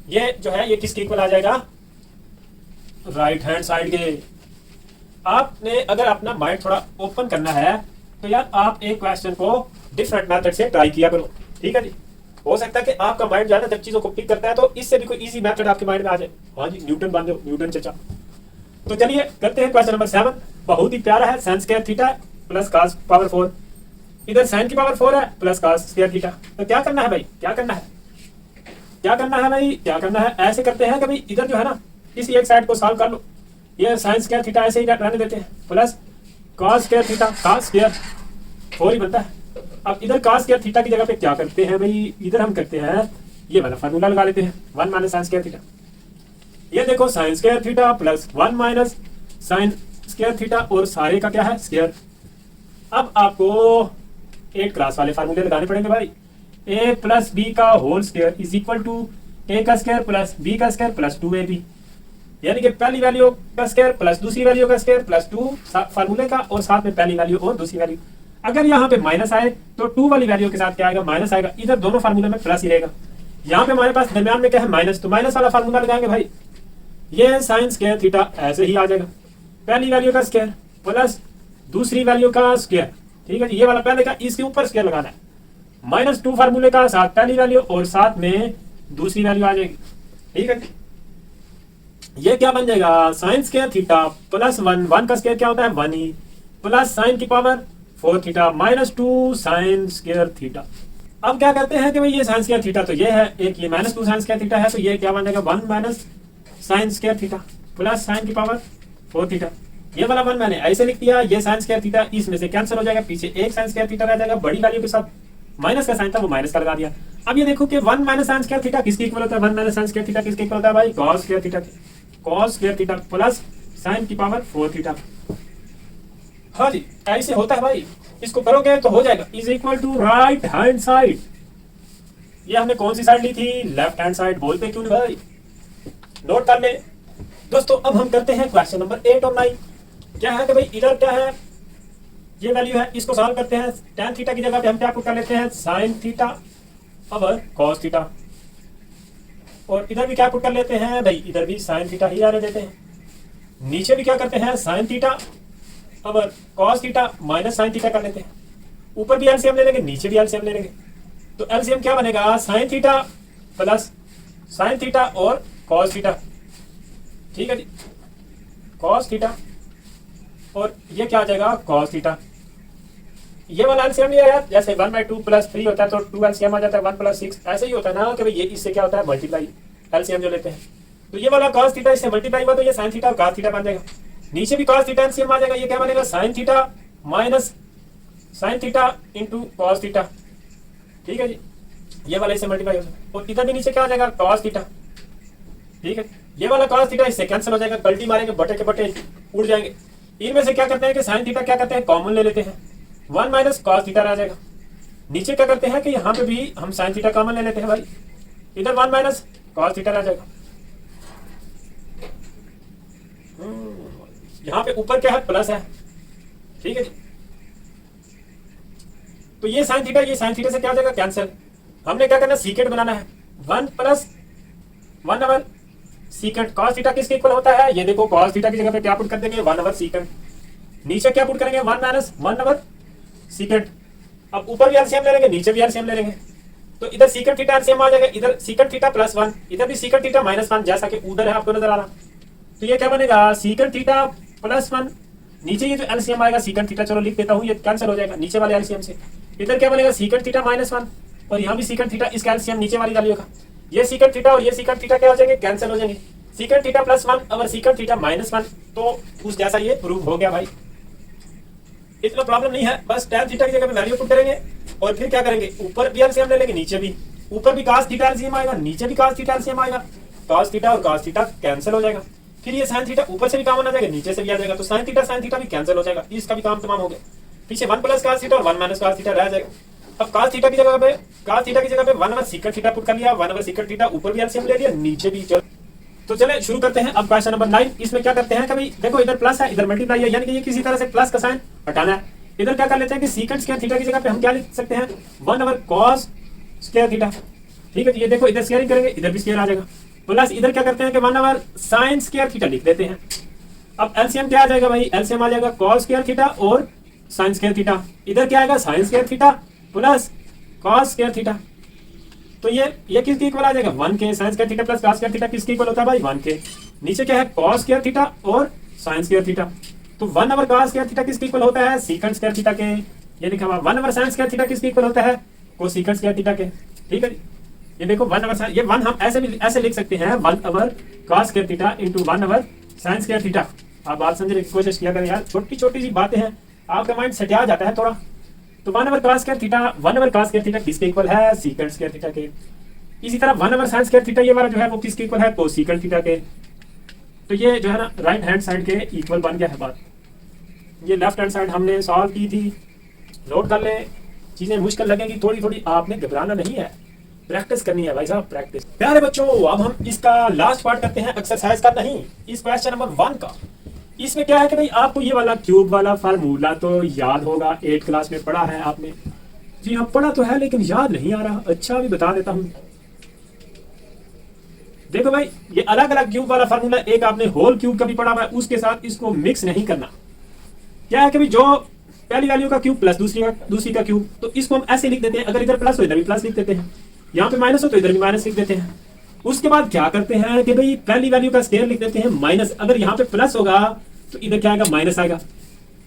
Speaker 1: ये जो है ये किसके इक्वल आ जाएगा, राइट हैंड साइड के। आपने अगर अपना माइंड थोड़ा ओपन करना है तो यार आप एक क्वेश्चन को डिफरेंट मेथड से ट्राई किया करो। ठीक है जी, हो सकता है कि आपका माइंड ज्यादा जब चीजों को पिक करता है तो इससे भी कोई इजी मेथड आपके माइंड में आ जाए। हाँ जी, न्यूटन बन जाओ, न्यूटन चचा। तो चलिए करते हैं क्वेश्चन नंबर 7। बहुत ही प्यारा है, sine square theta plus cos power 4। इधर साइन की पावर 4 है प्लस cos स्क्वायर थीटा। तो क्या करना है भाई, क्या करना है, ऐसे करते हैं कि भाई इधर जो है ना इसी एक साइड को सॉल्व कर लो। ये साइन स्क्वायर थीटा ऐसे ही रहने देते हैं, plus cos square theta, cos square 4 ही बनता है। अब इधर cos स्क्वायर थीटा की जगह पे क्या करते हैं भाई, इधर हम करते हैं ये वाला फार्मूला लगा लेते हैं, 1 माइनस साइन स्क्वायर थीटा। ये देखो sign square theta plus 1 minus sine square theta, और सारे का क्या है स्क्वायर। अब आपको 8 क्लास वाले फार्मूले लगाने पड़ेंगे भाई। a प्लस बी का whole square is equal to a का स्क्वायर प्लस b का स्क्वायर प्लस 2ab। यानी कि पहली वैल्यू का स्क्वायर प्लस दूसरी वैल्यू का स्क्वायर प्लस 2 फार्मूले का, और साथ में पहली वैल्यू और दूसरी वैल्यू। अगर यहाँ पे माइनस आए तो 2 वाली वैल्यू के साथ क्या आएगा, माइनस आएगा। इधर दोनों फार्मूले में प्लस ही रहेगा। यहाँ पे हमारे पास दरमियान में क्या है, माइनस। तो माइनस वाला फार्मूला लगाएंगे भाई। ये साइन स्क्वायर थीटा ऐसे ही आ जाएगा, पहली वैल्यू का स्क्वायर प्लस दूसरी वैल्यू का स्क्वायर। ठीक है जी, ये वाला पहले का इसके ऊपर स्क्वायर लगाना है, माइनस 2 फार्मूले का साथ पहली वैल्यू और साथ में दूसरी वैल्यू आ जाएगी। ठीक है, ये क्या बन जाएगा, साइन स्क्वायर थीटा प्लस 1 का स्क्वायर क्या होता है 1 ही, प्लस साइन की power 4 theta minus 2 sine square theta. अब क्या करते हैं कि भाई ये साइन स्क्वायर थीटा तो ये है, एक ये माइनस 2 साइन स्क्वायर थीटा है, तो ये क्या बन जाएगा 1 minus sine square theta plus sign की पावर 4 थीटा। ये वाला 1 मैंने ऐसे लिख दिया, ये साइन स्क्वायर थीटा इसमें से कैंसिल हो जाएगा, पीछे एक साइन स्क्वायर थीटा रह जाएगा, बड़ी वैल्यू के साथ माइनस का साइन था वो माइनस का लगा दिया। अब ये देखो कि 1 माइनस साइन स्क्वायर थीटा किसके इक्वल होता है, 1 माइनस साइन स्क्वायर थीटा किसके इक्वल होता है भाई, कॉस स्क्वायर थीटा के। Cos square theta plus sign की पावर 4 थीटा। हाँ जी ऐसे होता है भाई, इसको करोगे तो हो जाएगा, is equal to right hand side. ये हमने कौन सी साइड ली थी, लेफ्ट हैंड साइड। बोलते क्यों नहीं भाई, नोट कर ले दोस्तों। अब हम करते हैं क्वेश्चन नंबर 8 और 9। क्या है कि भाई इधर क्या है, ये वैल्यू है, इसको सॉल्व करते हैं। tan थीटा की जगह पे हम क्या पुट कर लेते हैं, sin theta over cos theta. और इधर भी क्या पुट कर लेते हैं भाई, इधर भी sin थीटा ही आने देते हैं। नीचे भी क्या करते हैं, sin theta over cos theta minus sin theta कर लेते हैं। ऊपर भी एलसीएम ले लेंगे, नीचे भी एलसीएम ले लेंगे, तो एलसीएम क्या बनेगा, sin theta plus sin theta और cos थीटा। ठीक है जी, cos थीटा और ये क्या आ जाएगा cos थीटा। ये वाला एलसीएम लिया यार, जैसे 1/2 प्लस 3 होता है तो 2 एलसीएम आ जाता है, 1 प्लस 6 ऐसे ही होता है ना कि भाई ये इससे क्या होता है मल्टीप्लाई, एलसीएम जो लेते हैं। तो ये वाला cos थीटा इससे मल्टीप्लाई हुआ तो ये sin थीटा और cos थीटा बन जाएगा। नीचे भी cos थीटा एलसीएम आ जाएगा, ये क्या बनेगा sin theta minus sin theta into cos theta. ठीक है जी, ये वाला इससे मल्टीप्लाई हो जाएगा। और इधर भी नीचे क्या आ जाएगा cos थीटा। ठीक है, ये वाला cos थीटा इससे कैंसिल हो जाएगा, पलटी मारेंगे बटे के बटे उड़ जाएंगे। इनमें से क्या करते हैं कि sin थीटा क्या करते हैं कॉमन ले लेते हैं, 1 माइनस cos थीटा रह जाएगा। नीचे क्या करते हैं कि यहाँ पे भी हम sin थीटा कॉमन ले लेते हैं भाई, इधर 1 माइनस cos थीटा रह जाएगा। यहाँ पे ऊपर क्या है प्लस है। ठीक है जी, तो ये sin थीटा ये sin थीटा से क्या हो जाएगा कैंसिल। हमने क्या करना है सीकेंट बनाना है, 1 plus 1 over secant. cos theta किसके इक्वल होता है, ये देखो cos थीटा की जगह पे क्या पुट कर देंगे 1 ओवर सीकेंट। नीचे क्या पुट करेंगे 1 माइनस 1 ओवर सीकेंट। अब ऊपर भी एलसीएम ले लेंगे, नीचे भी एलसीएम ले लेंगे, तो इधर सीकेंट थीटा एलसीएम आ जाएगा, इधर सीकेंट थीटा प्लस 1, इधर भी सीकेंट थीटा माइनस 1 जैसा कि उधर है आपको नजर आ रहा। तो ये क्या बनेगा सीकेंट थीटा प्लस 1। नीचे ये जो एलसीएम आएगा सीकेंट थीटा, चलो लिख देता हूँ, ये कैंसिल हो जाएगा नीचे वाले एलसीएम से। इधर क्या बनेगा सीकेंट थीटा माइनस 1 और यहाँ भी सीकेंट थीटा, इसका एलसीएम नीचे वाली वैल्यू का। ये सीकेंट थीटा और ये सीकेंट थीटा क्या हो जाएंगे कैंसिल हो जाएंगे। सीकेंट थीटा प्लस 1 और सीकेंट थीटा माइनस 1, तो उस जैसा ये प्रूव हो गया भाई, इतना प्रॉब्लम नहीं है। बस tan थीटा की जगह पे वैल्यू पुट करेंगे और फिर क्या करेंगे ऊपर भी एलसीएम ले लेंगे, नीचे भी, ऊपर भी cos थीटा एलसीएम आएगा, नीचे भी cos थीटा एलसीएम आएगा, cos थीटा और cos थीटा कैंसिल हो जाएगा। फिर ये sin थीटा ऊपर से भी कॉमन आ जाएगा, नीचे से भी आ जाएगा, तो sin थीटा भी कैंसिल हो जाएगा, इसका भी काम तमाम हो गया। पीछे 1 प्लस cos थीटा और 1 माइनस cos थीटा रह जाएगा। अब cos थीटा की जगह पे 1 ओवर सीकेंट थीटा पुट कर लिया, 1 ओवर सीकेंट थीटा, ऊपर भी एलसीएम ले लिया, नीचे भी। चलो तो चले शुरू करते हैं। अब क्वेश्चन नंबर 9, इसमें क्या करते हैं कि भाई देखो इधर प्लस है इधर मल्टीप्लाई है, यानी कि ये किसी तरह से प्लस का साइन हटाना है। इधर क्या कर लेते हैं कि सीकेंट स्क्वायर थीटा की जगह पे हम क्या लिख सकते हैं 1 ओवर cos स्क्वायर थीटा। ठीक है, ये देखो इधर स्क्वायरिंग करेंगे, इधर भी स्क्वायर आ जाएगा, प्लस इधर क्या करते हैं कि 1 ओवर sin स्क्वायर थीटा लिख देते हैं। अब एलसीएम क्या आ जाएगा भाई, एलसीएम आ जाएगा cos स्क्वायर थीटा और sin स्क्वायर थीटा। इधर क्या आएगा sin square theta plus cos square theta, तो ये किसके इक्वल आ जाएगा 1 के। sin square theta plus cos square theta किसके इक्वल होता है भाई 1 के। नीचे क्या है cos स्क्वायर थीटा और sin स्क्वायर थीटा, तो 1 ओवर cos स्क्वायर थीटा किसके इक्वल होता है सीकेंट स्क्वायर थीटा के। ये लिखा हुआ 1 ओवर sin स्क्वायर थीटा किसके इक्वल होता है कोसेकेंट स्क्वायर थीटा के। ठीक है, ये देखो 1 ओवर ये 1 हम ऐसे लिख सकते हैं 1 over cos square theta into 1 over sin square theta. आप बात समझने की कोशिश किया करें यार, छोटी छोटी सी बातें हैं, आपका माइंड सटिया जाता है थोड़ा। तो 1 over cos square theta 1 over cos square theta किसके इक्वल है सीकेंट स्क्वायर थीटा के। इसी तरह 1 ओवर sin स्क्वायर थीटा ये वाला जो है वो किसके इक्वल है कोसेकेंट थीटा के। तो ये जो है ना राइट हैंड साइड के इक्वल बन गया है बात। ये लेफ्ट हैंड साइड हमने सॉल्व की थी, नोट कर ले। चीजें मुश्किल लगेंगी थोड़ी थोड़ी, आपने घबराना नहीं है, प्रैक्टिस करनी है भाई साहब, प्रैक्टिस। प्यारे बच्चों अब हम इसका लास्ट पार्ट करते हैं एक्सरसाइज का, नहीं इस क्वेश्चन नंबर 1 का। इसमें क्या है कि भाई आपको ये वाला क्यूब वाला फार्मूला तो याद होगा, 8th क्लास में पढ़ा है आपने। जी हाँ पढ़ा तो है लेकिन याद नहीं आ रहा। अच्छा अभी बता देता हूँ, देखो भाई ये अलग अलग क्यूब वाला फार्मूला, एक आपने होल क्यूब का भी पढ़ा हुआ है, उसके साथ इसको मिक्स नहीं करना। क्या है कि भाई जो पहली वैल्यू का क्यूब प्लस दूसरी का क्यूब, तो इसको हम ऐसे लिख देते हैं, अगर इधर प्लस हो इधर भी प्लस लिख देते हैं, यहाँ पे माइनस हो तो इधर भी माइनस लिख देते हैं। उसके बाद क्या करते हैं कि भाई पहली वैल्यू का स्क्वायर लिख देते हैं माइनस, अगर यहाँ पे प्लस होगा तो इधर क्या आएगा माइनस आएगा।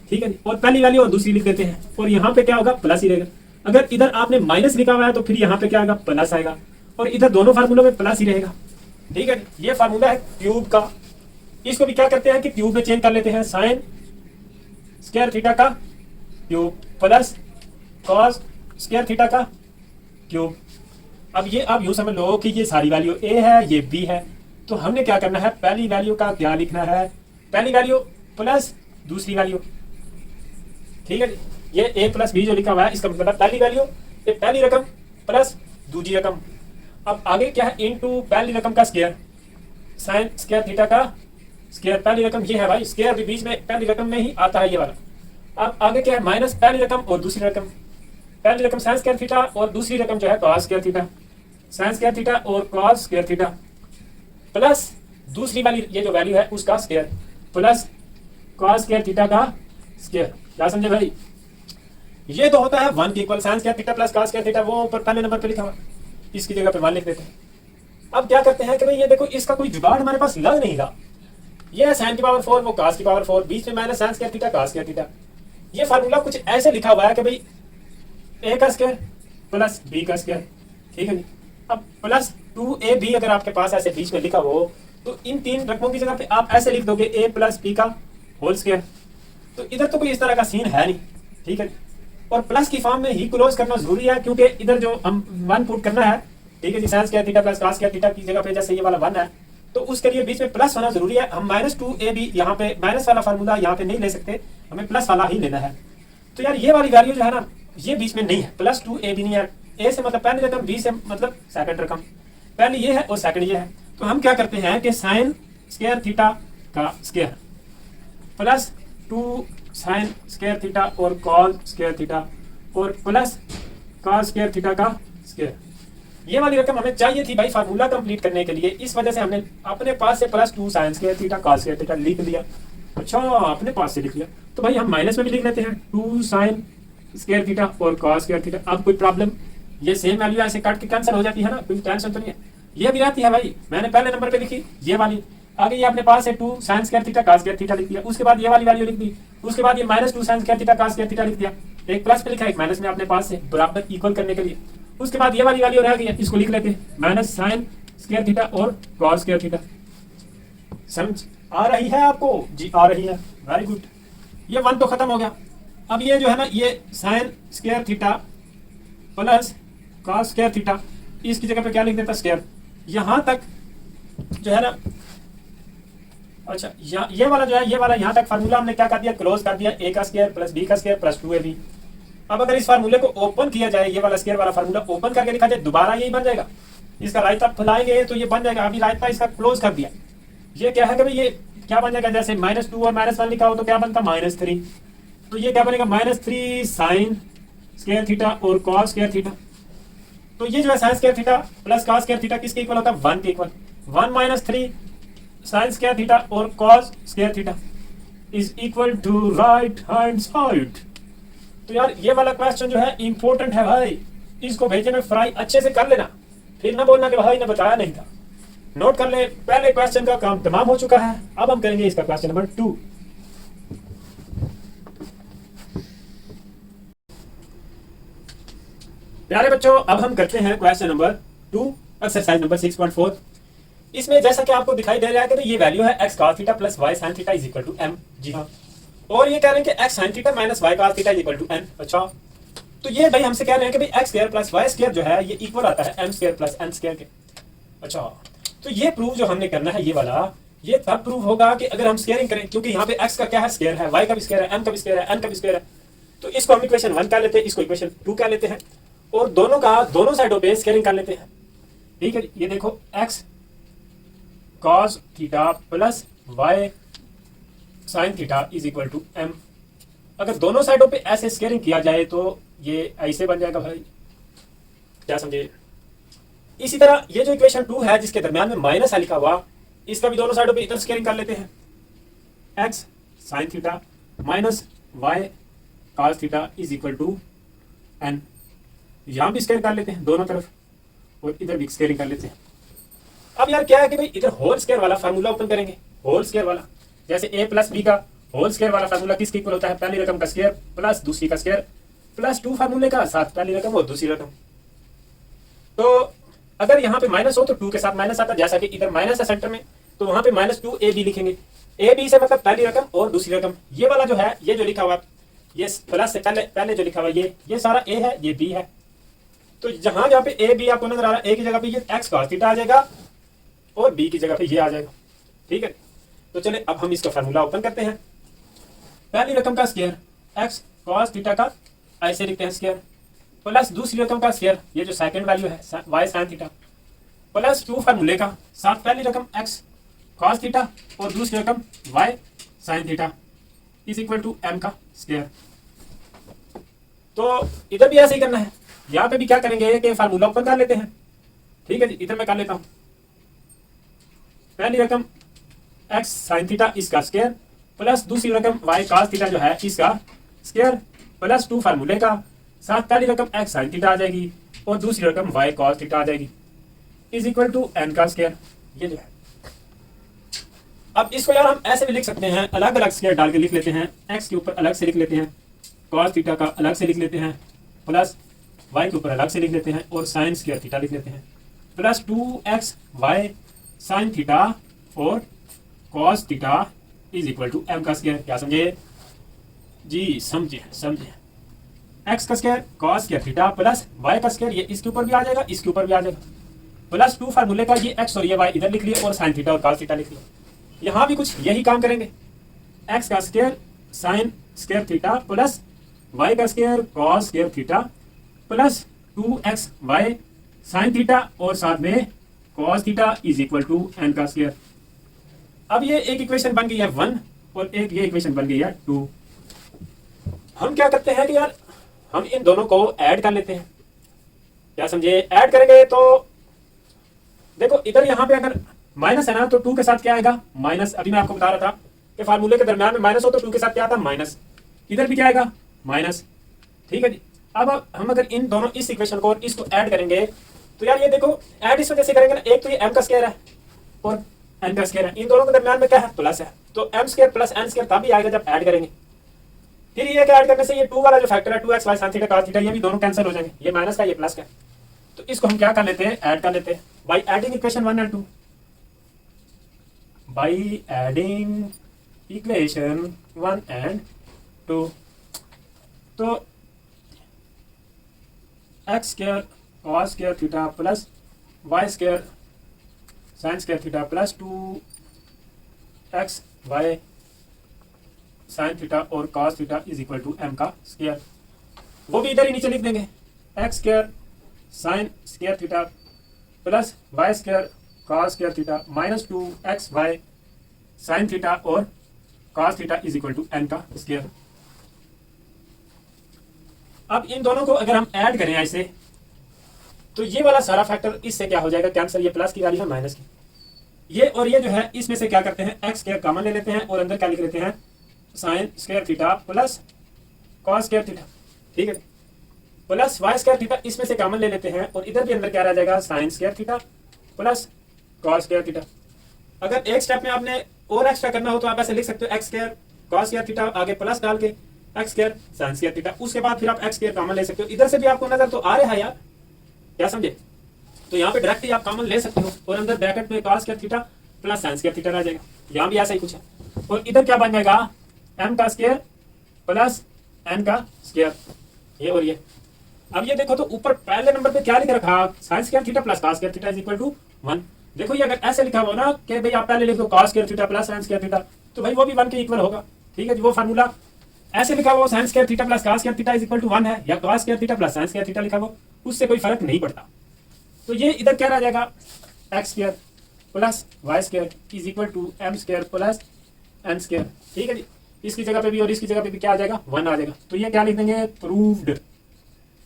Speaker 1: ठीक है, और पहली वैल्यू और दूसरी लिख देते हैं, और यहाँ पे क्या होगा, प्लस ही रहेगा। अगर इधर आपने माइनस लिखा हुआ है तो फिर यहाँ पे क्या आएगा, प्लस आएगा, और इधर दोनों फार्मूलों में प्लस ही रहेगा। ठीक है, ये फार्मूला है क्यूब का। इसको भी क्या करते हैं कि क्यूब में चेंज कर लेते हैं, साइन स्क्वायर थीटा का cube plus cos square theta का क्यूब। अब ये आप यूं समझ लो कि ये सारी वैल्यू ए है, ये बी है, तो हमने क्या करना है, पहली वैल्यू का क्या लिखना है, पहली वैल्यू प्लस दूसरी वैल्यू। ठीक है, ये ए प्लस बी जो लिखा हुआ है इसका मतलब पहली वैल्यू, ये पहली रकम प्लस दूसरी रकम। अब आगे क्या है, इनटू पहली रकम का स्क्वायर, साइन स्क्वायर थीटा का स्क्वायर। पहली रकम ये है भाई, स्क्वायर भी बीच में पहली रकम में ही आता है ये वाला। अब आगे क्या है, माइनस पहली रकम और दूसरी रकम। पहली रकम साइन स्क्वायर थीटा और दूसरी रकम जो है cos square theta, sign square theta और कॉस स्क्वायर थीटा, प्लस दूसरी वाली ये जो वैल्यू है उसका square plus cos square theta का स्क्वायर। क्या समझे भाई, ये तो होता है 1 के equal, sign square theta plus cos square theta वो ऊपर पहले नंबर पे लिखा हुआ, इसकी जगह पे 1 लिख देते हैं। अब क्या करते हैं कि भाई ये देखो इसका कोई जुगाड़ हमारे पास लग नहीं रहा, ये है साइन की पावर 4 वो कॉस की पावर 4, बीच में minus sine square theta cos square theta. ये फार्मूला कुछ ऐसे लिखा हुआ है कि भाई ए का स्क्वायर प्लस बी का स्क्वायर। ठीक है, अब प्लस 2ab अगर आपके पास ऐसे बीच में लिखा हो तो इन तीन रकमों की जगह पे आप ऐसे लिख दोगे a प्लस बी का होल स्क्वायर। तो इधर तो कोई इस तरह का सीन है नहीं। ठीक है, और प्लस की फॉर्म में ही क्लोज करना जरूरी है, क्योंकि इधर जो हम 1 पुट करना है, ठीक है जी, sine square theta plus cos square theta की जगह पे जैसे ये वाला 1 है, तो उसके लिए बीच में प्लस होना जरूरी है। हम -2ab यहाँ पे माइनस वाला फार्मूला यहाँ पे नहीं ले सकते, हमें प्लस वाला ही लेना है। तो यार ये वाली वैल्यू जो है ना, ये बीच में नहीं है, +2ab नहीं है। ए से मतलब पहली रकम, बी से मतलब सेकंड रकम, पहली ये है और सेकंड ये है। तो हम क्या करते हैं कि साइन स्क्वायर थीटा का square plus 2 sine square theta और कॉस स्क्वायर थीटा और प्लस कॉस स्क्वायर थीटा का स्क्वायर। ये वाली रकम हमें चाहिए थी भाई फार्मूला कंप्लीट करने के लिए, इस वजह से हमने अपने पास से +2 sine square theta cos square theta लिख लिया। अच्छा, अपने पास से लिख लिया, तो भाई हम माइनस में भी लिख लेते हैं 2 साइन स्क्वायर थीटा और कॉस स्क्वायर थीटा। अब कोई प्रॉब्लम, ये सेम वैल्यू ऐसे काट के कैंसिल हो जाती है ना, कोई टेंशन तो नहीं है। ये भी रहती है भाई, मैंने पहले नंबर पे लिखी ये वाली, आगे ये अपने पास है 2 sine square theta cos square theta लिख दिया, उसके बाद ये वाली वैल्यू लिख दी, उसके बाद ये -2 sine square theta cos square theta लिख दिया, एक प्लस पे लिखा एक माइनस में अपने पास से बराबर इक्वल करने के लिए। उसके बाद ये वाली वैल्यू रह गई है, इसको लिख लेते हैं माइनस साइन स्क्वायर थीटा और कॉस स्क्वायर थीटा। समझ आ रही है आपको जी? आ रही है, वेरी गुड। ये 1 तो खत्म हो गया। अब ये जो है ना, ये sign square theta plus cos square theta, इसकी जगह पे क्या लिख देता, स्क्वायर। यहां तक जो है ना, अच्छा ये वाला जो है, ये वाला यहां तक फार्मूला हमने क्या कर दिया, क्लोज कर दिया, a का स्क्वायर प्लस b का स्क्वायर प्लस 2ab। अब अगर इस फार्मूले को ओपन किया जाए, ये वाला स्क्वायर वाला फार्मूला ओपन करके लिखा जाए, दोबारा यही बन जाएगा। इसका रायता फैलाएंगे तो ये बन जाएगा। अभी रायता इसका क्लोज कर दिया, ये क्या है कि भाई ये क्या बन जाएगा, जैसे -2 और -1 लिखा हो तो क्या बनता, -3। तो ये क्या बनेगा, -3 साइन स्क्वायर थीटा और कॉस स्क्वायर थीटा। तो ये जो है sine square theta plus cos square theta किसके इक्वल होता है, 1 के इक्वल। 1 - 3 साइन स्क्वायर थीटा और cos square theta is equal to right hand side. तो यार ये वाला क्वेश्चन जो है इंपॉर्टेंट है भाई, इसको भेजने में फ्राई अच्छे से कर लेना, फिर ना बोलना कि भाई ने बताया नहीं था। नोट कर ले, पहले क्वेश्चन का काम तमाम हो चुका है, अब हम करेंगे इसका क्वेश्चन नंबर 2। प्यारे बच्चों, अब हम करते हैं क्वेश्चन नंबर 2, एक्सरसाइज नंबर 6.4। इसमें जैसा कि आपको दिखाई दे रहा है कि ये वैल्यू है x cos theta plus y sin theta is equal to m। जी हाँ, और ये कह रहे हैं कि x sin theta minus y cos theta is equal to n। अच्छा, तो ये भाई हमसे कह रहे हैं कि भाई x square plus y square जो है ये इक्वल आता है m square plus n square के। अच्छा, तो ये प्रूव जो हमने करना है ये वाला, ये तब प्रूव होगा कि अगर हम स्क्वायरिंग करें, क्योंकि यहाँ पे x का क्या है, स्क्वायर है, y का भी स्क्वायर है, m का भी स्क्वायर है, n का भी स्क्वायर है। तो इसको हम इक्वेशन 1 कह लेते हैं, इसको इक्वेशन 2 कह लेते हैं, और दोनों का दोनों साइडों पे स्क्वायरिंग कर लेते हैं। ठीक है, ये देखो x cos theta plus y sin theta is equal to m। अगर दोनों साइडों पे ऐसे स्क्वायरिंग किया जाए तो ये ऐसे बन जाएगा भाई, क्या समझे। इसी तरह ये जो इक्वेशन 2 है जिसके दरमियान में माइनस है लिखा हुआ, इसका भी दोनों साइडों पे इधर स्क्वायरिंग कर लेते हैं। x sin theta minus y cos theta is equal to n। यहां भी स्क्वायर कर लेते हैं दोनों तरफ, और इधर भी स्क्वायरिंग कर लेते हैं। अब यार क्या है कि भाई इधर होल स्क्वायर वाला फार्मूला ओपन करेंगे, होल स्क्वायर वाला, जैसे a प्लस बी का होल स्क्वायर वाला फार्मूला किसके इक्वल होता है? पहली रकम का स्क्वायर प्लस दूसरी का स्क्वायर प्लस 2 फार्मूले का साथ पहली रकम और दूसरी रकम। तो अगर यहाँ पे माइनस हो तो 2 के साथ माइनस आता, जैसा कि इधर माइनस है सेंटर में, तो वहां पे -2ab लिखेंगे। ab से मतलब पहली रकम और दूसरी रकम। ये वाला जो है, ये जो लिखा हुआ, ये प्लस से पहले जो लिखा हुआ ये सारा a है, ये b है। तो जहां जहां पे a b आपको नजर आ रहा है, a की जगह पे ये x cos थीटा आ जाएगा और b की जगह पे ये आ जाएगा। ठीक है, तो चले अब हम इसका फार्मूला ओपन करते हैं। पहली रकम का स्क्वायर x cos थीटा का ऐसे लिखते हैं स्क्वायर, प्लस दूसरी रकम का स्क्वायर, ये जो सेकंड वैल्यू है y sin थीटा, प्लस 2 फार्मूले का साथ पहली रकम x cos थीटा और दूसरी रकम y sin theta is equal to m का स्क्वायर। तो इधर भी ऐसे ही करना है, यहाँ पे भी क्या करेंगे कि फार्मूला ओपन कर लेते हैं। ठीक है जी, इधर मैं कर लेता हूँ। पहली रकम x sin थीटा इसका स्क्वायर प्लस दूसरी रकम y cos थीटा जो है इसका स्क्वायर प्लस 2 फार्मूले का साथ पहली रकम x sin थीटा आ जाएगी और दूसरी रकम y cos थीटा आ जाएगी इज इक्वल टू n का स्क्वायर। ये जो है, अब इसको यार हम ऐसे भी लिख सकते हैं, अलग अलग स्क्वायर डाल के लिख लेते हैं। x के ऊपर अलग से लिख लेते हैं, cos थीटा का अलग से लिख लेते हैं, प्लस y के ऊपर अलग से लिख लेते हैं और sin स्क्वायर थीटा लिख लेते हैं, प्लस 2xy sin थीटा और cos theta is equal to m का स्क्वायर। क्या समझे जी? समझे समझे। x का square cos square theta plus y का स्क्वायर, ये इसके ऊपर भी आ जाएगा, इसके ऊपर भी आ जाएगा, प्लस 2 फार्मूले का ये x और ये y इधर लिख लिए और sin थीटा और cos थीटा लिख लिया। यहाँ भी कुछ यही काम करेंगे, x का square sin square theta plus y का square cos square theta plus 2xy sin theta और साथ में cos theta is equal to n का स्क्वायर। अब ये एक इक्वेशन बन गई है 1 और एक ये इक्वेशन बन गई है 2। हम क्या करते हैं कि यार हम इन दोनों को ऐड कर लेते हैं। क्या समझे? ऐड करेंगे तो देखो इधर यहाँ पे अगर माइनस है ना तो 2 के साथ क्या आएगा? माइनस। अभी मैं आपको बता रहा था कि फार्मूले के दरम्यान में माइनस हो तो 2 के साथ क्या आता? माइनस। इधर भी क्या आएगा? माइनस। ठीक है जी। अब हम अगर इन दोनों इस इक्वेशन को और इसको ऐड करेंगे तो यार ये देखो ऐड इस वजह से करेंगे ना, एक तो ये m का स्क्वायर है और n का स्क्वायर है, इन दोनों के दरम्यान में क्या है? प्लस है, तो m square plus n square तभी आएगा जब ऐड करेंगे। फिर ये ऐड करने से ये 2 वाला जो फैक्टर है 2xy sin theta cos theta, ये भी दोनों कैंसिल हो जाएंगे, ये माइनस का ये प्लस का। तो इसको हम क्या कर लेते हैं? ऐड कर लेते हैं by adding equation 1 and 2। By adding equation 1 and 2, तो x square cos square theta plus y square sin square theta plus 2xy sin theta और cos theta is equal to m का स्क्वायर। वो भी इधर ही नीचे लिख देंगे, x square sin square theta plus y square cos square theta minus 2xy sin theta और cos theta is equal to n का स्क्वायर। अब इन दोनों को अगर हम ऐड करें ऐसे तो ये वाला सारा फैक्टर इससे क्या हो जाएगा? कैंसिल। ये प्लस की वाली है माइनस की, ये और ये जो है इसमें से क्या करते हैं? x स्क्वायर कॉमन ले लेते हैं और अंदर क्या लिख लेते हैं? sin square theta plus cos square theta. ठीक है, प्लस y स्क्वायर थीटा इसमें से कॉमन ले लेते हैं और इधर भी अंदर क्या रह जाएगा? sin square theta plus cos square theta. अगर एक स्टेप में आपने और एक्स्ट्रा करना हो तो आप ऐसे लिख सकते हो x square cos square theta आगे प्लस डाल के x square sin square theta, उसके बाद फिर आप x स्क्वायर कॉमन ले सकते हो। इधर से भी आपको नजर तो आ रहा है यार, क्या समझे? तो यहाँ पे डायरेक्ट ही आप कॉमन ले सकते हो और अंदर ब्रैकेट में cos square theta plus sin square theta रह जाएगा। यहाँ भी ऐसा ही कुछ है और इधर क्या बन जाएगा? m का स्क्वायर प्लस n का स्क्वायर, ये और ये। अब ये देखो तो ऊपर पहले नंबर पे क्या लिख रखा? sin square theta plus cos square theta is equal to 1। देखो ये अगर ऐसे लिखा हुआ ना कि भाई आप पहले लिख दो cos square theta plus sin square theta, तो भाई वो भी 1 के इक्वल होगा। ठीक है जी, वो फार्मूला ऐसे लिखा हुआ sin square theta plus cos square theta is equal to 1 है, या cos square theta plus sin square theta लिखा हुआ, उससे कोई फर्क नहीं पड़ता। तो ये इधर क्या रह जाएगा? x square plus y square is equal to m square plus n square. ठीक है जी, इसकी जगह पे भी और इसकी जगह पे भी क्या आ जाएगा? 1 आ जाएगा। तो ये क्या लिख देंगे? प्रूव्ड।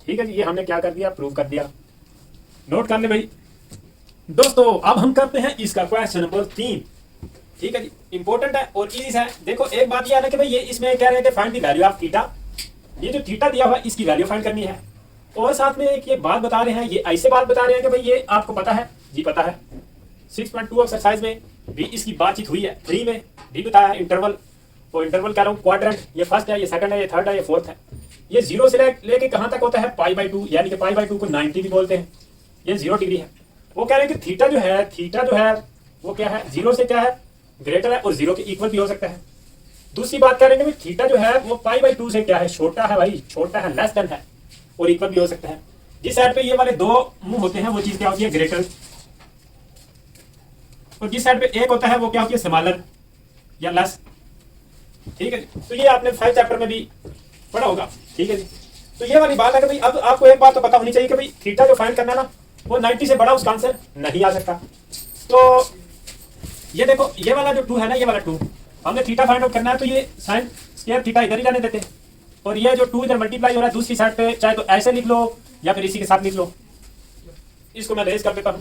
Speaker 1: ठीक है जी, ये हमने क्या कर दिया? प्रूव कर दिया। नोट कर ले भाई दोस्तों। अब हम करते हैं इसका क्वेश्चन नंबर 3। ठीक है जी, इंपॉर्टेंट है और इजी है। देखो एक बात ये है ना कि भाई ये इसमें कह रहे हैं कि find the value of theta, ये जो थीटा दिया हुआ है इसकी वैल्यू फाइंड करनी है। और साथ में एक ये बात बता रहे हैं, ये ऐसे बात बता रहे हैं कि भाई ये आपको पता है जी, पता है 6.2 एक्सरसाइज में भी इसकी बातचीत हुई है, 3 में भी बताया है इंटरवल, और इंटरवल कह रहा हूँ क्वाड्रेंट, ये फर्स्ट है, ये सेकंड है, ये थर्ड है, ये फोर्थ है। ये 0 से लेके कहाँ तक होता है π/2, यानी कि π/2 को 90 भी बोलते हैं। ये 0 डिग्री है। वो कह रहे हैं कि थीटा जो है वो क्या है, 0 से क्या है ग्रेटर है और 0 के इक्वल भी हो सकता है। दूसरी बात कह रहे हैं कि थीटा जो है वो π/2 से क्या है, छोटा है भाई, छोटा है, लेस देन है और इक्वल भी हो सकता है। जिस साइड पे ये वाले दो मुंह होते हैं वो चीज क्या होती है, ग्रेटर, और जिस साइड पे एक होता है वो क्या होती है, स्मॉलर या लेस। ठीक है जी, तो ये आपने 5 चैप्टर में भी पढ़ा होगा। ठीक है जी, तो ये वाली बात है कि भाई अब आपको एक बात तो पता होनी चाहिए कि भाई थीटा जो फाइंड करना है ना वो 90 से बड़ा उसका आंसर नहीं आ सकता। तो ये देखो, ये वाला जो 2 है ना, ये वाला 2 हमने थीटा फाइंड आउट करना है, तो ये साइन स्क्वायर थीटा इधर ही जाने देते, और ये जो 2 इधर मल्टीप्लाई हो रहा है दूसरी साइड पे, चाहे तो ऐसे लिख लो या फिर इसी के साथ लिख लो। इसको मैं रेज कर देता हूं।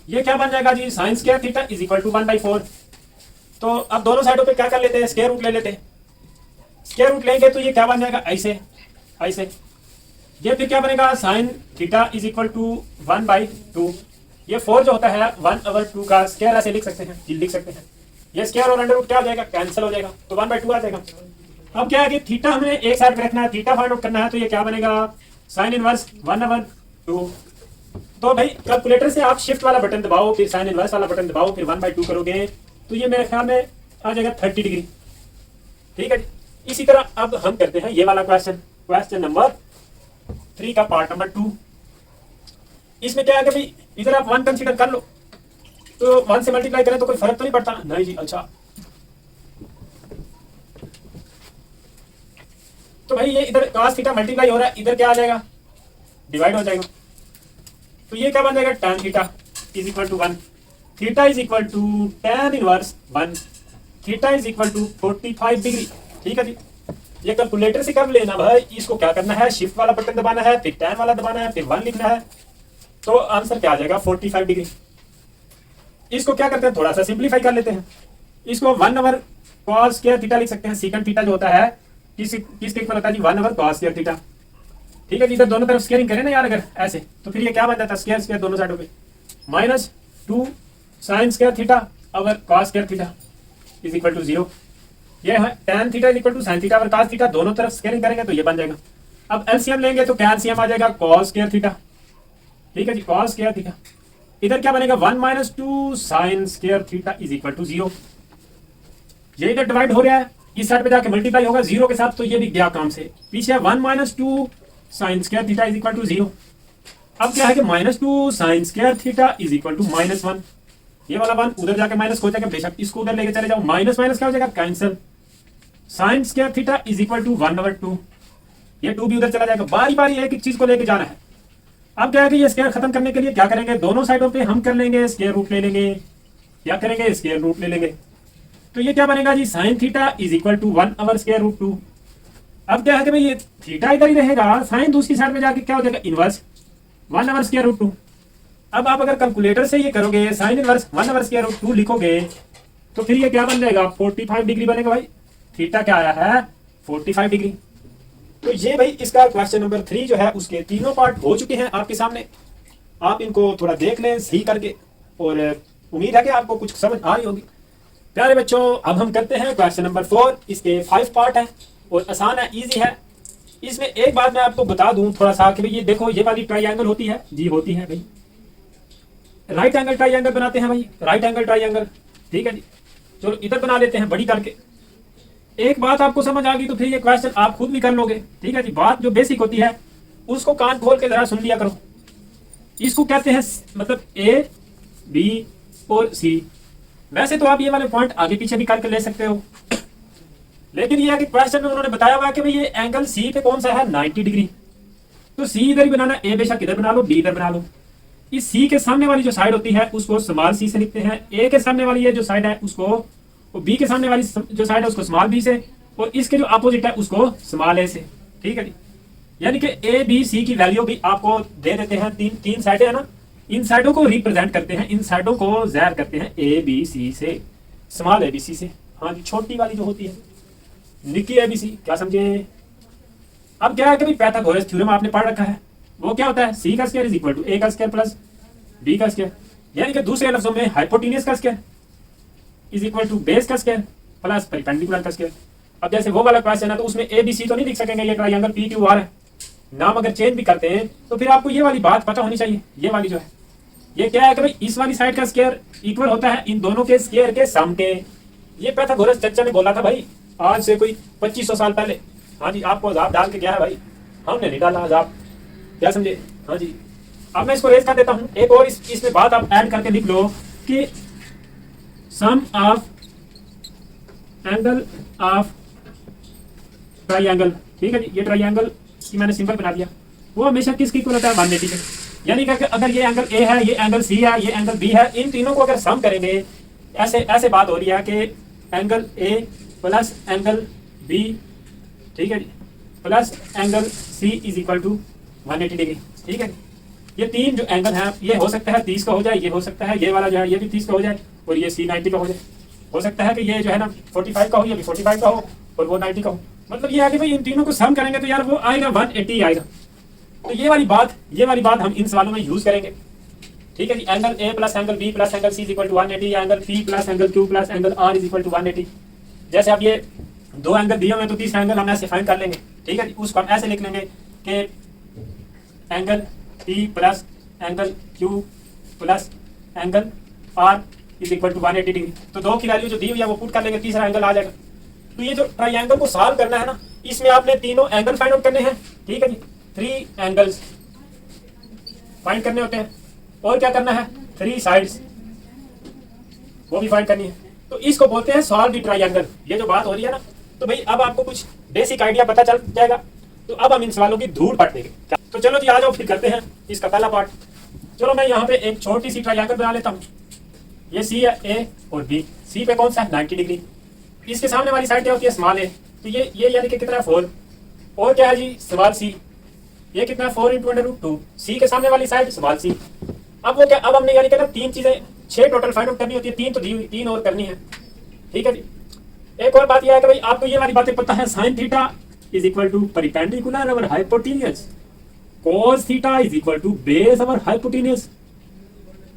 Speaker 1: ये क्या बन जाएगा जी, sine square theta is equal to 1/4। तो अब दोनों साइडों पे क्या कर लेते हैं, स्क्वायर रूट ले लेते हैं। स्क्वायर रूट लेंगे तो ये क्या बन जाएगा, ऐसे ऐसे। ये फिर क्या बनेगा, sine theta is equal to 1/2। ये 4 जो होता है 1/2 का स्क्वायर ऐसे लिख सकते हैं, लिख सकते हैं। ये स्क्वायर और अंडर रूट क्या हो जाएगा, कैंसिल हो जाएगा, तो 1/2 आ जाएगा। अब क्या है कि थीटा हमें एक साइड पे रखना है, थीटा फाइंड आउट करना है, तो ये क्या बनेगा, साइन इनवर्स 1/2। तो भाई कैलकुलेटर से आप शिफ्ट वाला बटन दबाओ, फिर साइन इनवर्स वाला बटन दबाओ, फिर 1/2 करोगे तो ये मेरे ख्याल में आ जाएगा 30 डिग्री। ठीक है जी, इसी तरह अब हम करते हैं ये वाला क्वेश्चन नंबर 3 का पार्ट नंबर 2। इसमें क्या है कि भाई इधर आप 1 कंसीडर कर लो, तो 1 से मल्टीप्लाई करें तो कोई फर्क तो नहीं पड़ता, नहीं जी। अच्छा, तो भाई ये इधर cos थीटा मल्टीप्लाई हो रहा है, इधर क्या आ जाएगा, डिवाइड हो जाएगा। तो ये क्या बन जाएगा, tan theta is equal to 1, theta is equal to tan inverse 1, theta is equal to 45 degree. ठीक है जी, ये कैलकुलेटर से कर लेना भाई, इसको क्या करना है, शिफ्ट वाला बटन दबाना है, फिर tan वाला दबाना है, फिर 1 लिखना है, तो आंसर क्या आ जाएगा, 45 डिग्री। इसको क्या करते हैं, थोड़ा सा सिंप्लीफाई कर लेते हैं। इसको 1/cos स्क्वायर थीटा लिख सकते हैं। सीकंड थीटा जो होता है किसके इक्वल होता है जी, 1/cos स्क्वायर थीटा। ठीक है जी, इधर दोनों तरफ स्क्वायरिंग करें ना यार अगर ऐसे, तो फिर ये क्या बन जाता है, स्क्वायर स्क्वायर दोनों साइडों पे, -2 sine square theta over cos square theta is equal to 0। ये है tan theta is equal to sine theta over cos theta, दोनों तरफ स्क्वायरिंग करेंगे तो ये बन जाएगा। अब एलसीएम लेंगे तो क्या एलसीएम आ जाएगा, cos स्क्वायर थीटा। ठीक है जी, cos स्क्वायर थीटा, इधर क्या बनेगा, 1 - 2 sine square theta is equal to 0। ये इधर डिवाइड हो रहा है, इस साइड पे जाके मल्टीप्लाई होगा 0 के साथ, तो ये भी गया काम से। पीछे 1 - 2 sine square theta is equal to 0। अब क्या है कि -2 sine square theta is equal to -1। ये वाला 1 उधर जाके माइनस हो जाएगा, बेशक इसको उधर लेके चले जाओ, माइनस माइनस क्या हो जाएगा, cancel. Sine square theta is equal to 1/2। ये 2 भी उधर चला जाएगा। बारी बारी एक चीज को लेके जाना है। अब क्या है कि ये स्क्वायर खत्म करने के लिए क्या करेंगे, दोनों साइडों पे हम कर लेंगे स्क्वायर रूट ले लेंगे, क्या करेंगे, स्क्वायर रूट ले लेंगे। तो ये क्या बनेगा जी, sine theta is equal to 1/√2। अब क्या है कि भाई ये थीटा इधर ही रहेगा, साइन दूसरी साइड में जाके क्या हो जाएगा, इनवर्स 1/√2। अब आप अगर कैलकुलेटर से ये करोगे, साइन इनवर्स 1/√2 लिखोगे, तो फिर ये क्या बन जाएगा, 45 डिग्री बनेगा। भाई थीटा क्या आया है, 45 डिग्री। तो ये भाई इसका क्वेश्चन नंबर 3 जो है उसके तीनों पार्ट हो चुके हैं आपके सामने। आप इनको थोड़ा देख लें सही करके, और उम्मीद है कि आपको कुछ समझ आ रही होगी। प्यारे बच्चों, अब हम करते हैं क्वेश्चन नंबर 4। इसके 5 पार्ट है और आसान है, इजी है। इसमें एक बात मैं आपको बता दूं थोड़ा सा कि भाई ये देखो, ये वाली ट्राइंगल होती है जी, होती है भाई, राइट एंगल ट्राइंगल बनाते हैं भाई, राइट एंगल ट्राइंगल। ठीक है जी, चलो इधर बना लेते हैं बड़ी करके। एक बात आपको समझ आ गई तो फिर ये क्वेश्चन आप खुद भी कर लोगे। ठीक है जी, बात जो बेसिक होती है उसको कान खोल के जरा सुन लिया करो। इसको कहते हैं मतलब ए, बी और सी। वैसे तो आप ये वाले पॉइंट आगे पीछे भी करके ले सकते हो, लेकिन ये है कि क्वेश्चन में उन्होंने बताया हुआ है कि भाई ये एंगल सी पे कौन सा है, 90 डिग्री। तो सी इधर ही बनाना, ए बेशक इधर बना लो, बी इधर बना लो। इस सी के सामने वाली जो साइड होती है उसको स्मॉल सी से लिखते हैं, ए के सामने वाली ये जो साइड है उसको, और बी के सामने वाली जो साइड है उसको स्मॉल बी से, और इसके जो अपोजिट है उसको स्मॉल ए से। ठीक है जी, यानी कि ए बी सी की वैल्यू भी आपको दे देते हैं। तीन साइडें है ना, इन साइडों को रिप्रेजेंट करते हैं, इन साइडों को ज़ाहिर करते हैं ए बी सी से, स्मॉल ए बी सी से। हाँ जी, छोटी वाली जो होती है निकी ए बी सी, क्या समझे। अब क्या है कि पाइथागोरस थ्योरम आपने पढ़ रखा है, वो क्या होता है, सी का square is equal to A का स्क्वायर प्लस बी का स्क्वायर। यानी कि दूसरे लफ्जों में हाइपोटेन्यूज का square is equal to base का स्क्वायर प्लस परपेंडिकुलर का स्क्वायर। अब जैसे वो वाला क्वेश्चन है तो उसमें ए बी सी तो नहीं लिख सकेंगे, ये ट्रायंगल पी क्यू आर है, नाम अगर चेंज भी करते हैं तो फिर आपको ये वाली बात पता होनी चाहिए। ये वाली जो है ये क्या है कि भाई इस वाली साइड का स्क्वायर इक्वल होता है इन दोनों के स्क्वायर के सम के। ये पाइथागोरस चर्चा ने बोला था भाई आज से कोई 2500 साल पहले। हाँ जी, आपको अजाब डाल के क्या है भाई, हमने नहीं डाला अजाब, क्या समझे। हाँ जी, अब मैं इसको रेज कर देता हूँ। एक और इसमें बात आप ऐड करके लिख लो कि sum of angle of triangle, ठीक है जी, ये ट्रायंगल की मैंने सिंबल बना दिया, वो हमेशा किसकी इक्वल होता है 180 के। यानी कि अगर ये एंगल ए है, ये एंगल सी है, ये एंगल बी है, इन तीनों को अगर सम करेंगे, ऐसे ऐसे बात हो रही है कि angle A plus angle B, ठीक है जी, plus angle C is equal to 180 degree, ठीक है। ये तीन जो एंगल हैं ये हो सकता है 30 का हो जाए, ये हो सकता है ये वाला जो है ये भी 30 का हो जाए, और ये सी 90 का हो जाए। हो सकता है कि ये जो है ना 45 का हो, ये भी 45 का हो, और वो 90 का हो। मतलब ये है कि भाई इन तीनों को सम करेंगे तो यार वो आएगा 180 आएगा। तो ये वाली बात हम इन सवालों में यूज करेंगे, ठीक है जी। Angle A plus angle B plus angle C is equal to 180, angle P plus angle Q plus angle R is equal to 180। जैसे अब ये दो एंगल दिए हुए तो तीसरा एंगल हम ऐसे फाइंड कर लेंगे, ठीक है जी। उसको हम ऐसे लिख लेंगे कि angle P plus angle Q plus angle R is equal to 180 degree. तो दो की वैल्यू जो दी हुई है वो पुट कर लेंगे, तीसरा एंगल आ जाएगा। तो ये जो ट्रायंगल को सॉल्व करना है ना, इसमें आपने तीनों एंगल फाइंड आउट करने हैं, ठीक है जी। 3 एंगल्स फाइंड करने होते हैं, और क्या करना है 3 साइड्स वो भी फाइंड करनी है। तो इसको बोलते हैं सॉल्व द ट्रायंगल। ये जो बात हो रही है ना, तो भाई अब आपको कुछ बेसिक आइडिया पता चल जाएगा। तो अब हम इन सवालों की धूल पट देंगे। तो चलो जी आ जाओ फिर करते हैं इसका पहला पार्ट। चलो मैं यहाँ पे एक छोटी सी ट्रायंगल बना लेता हूँ। ये सी है ए और बी, सी पे कौन सा है 90 डिग्री। इसके सामने वाली साइड क्या होती है स्मॉल ए, तो ये यानी कि कितना है 4, और क्या है जी स्मॉल सी, ये कितना है 4 इंटू अंडर रूट 2, सी के सामने वाली साइड स्मॉल सी। अब वो क्या, अब हमने यानी कि ना 3 चीजें 6 टोटल फाइंड आउट करनी होती है, 3 तो दी हुई, 3 और करनी है, ठीक है जी। एक और बात यह है कि भाई आपको ये वाली बातें पता है, sine theta is equal to perpendicular over hypotenuse, cos theta is equal to base our hypotenuse,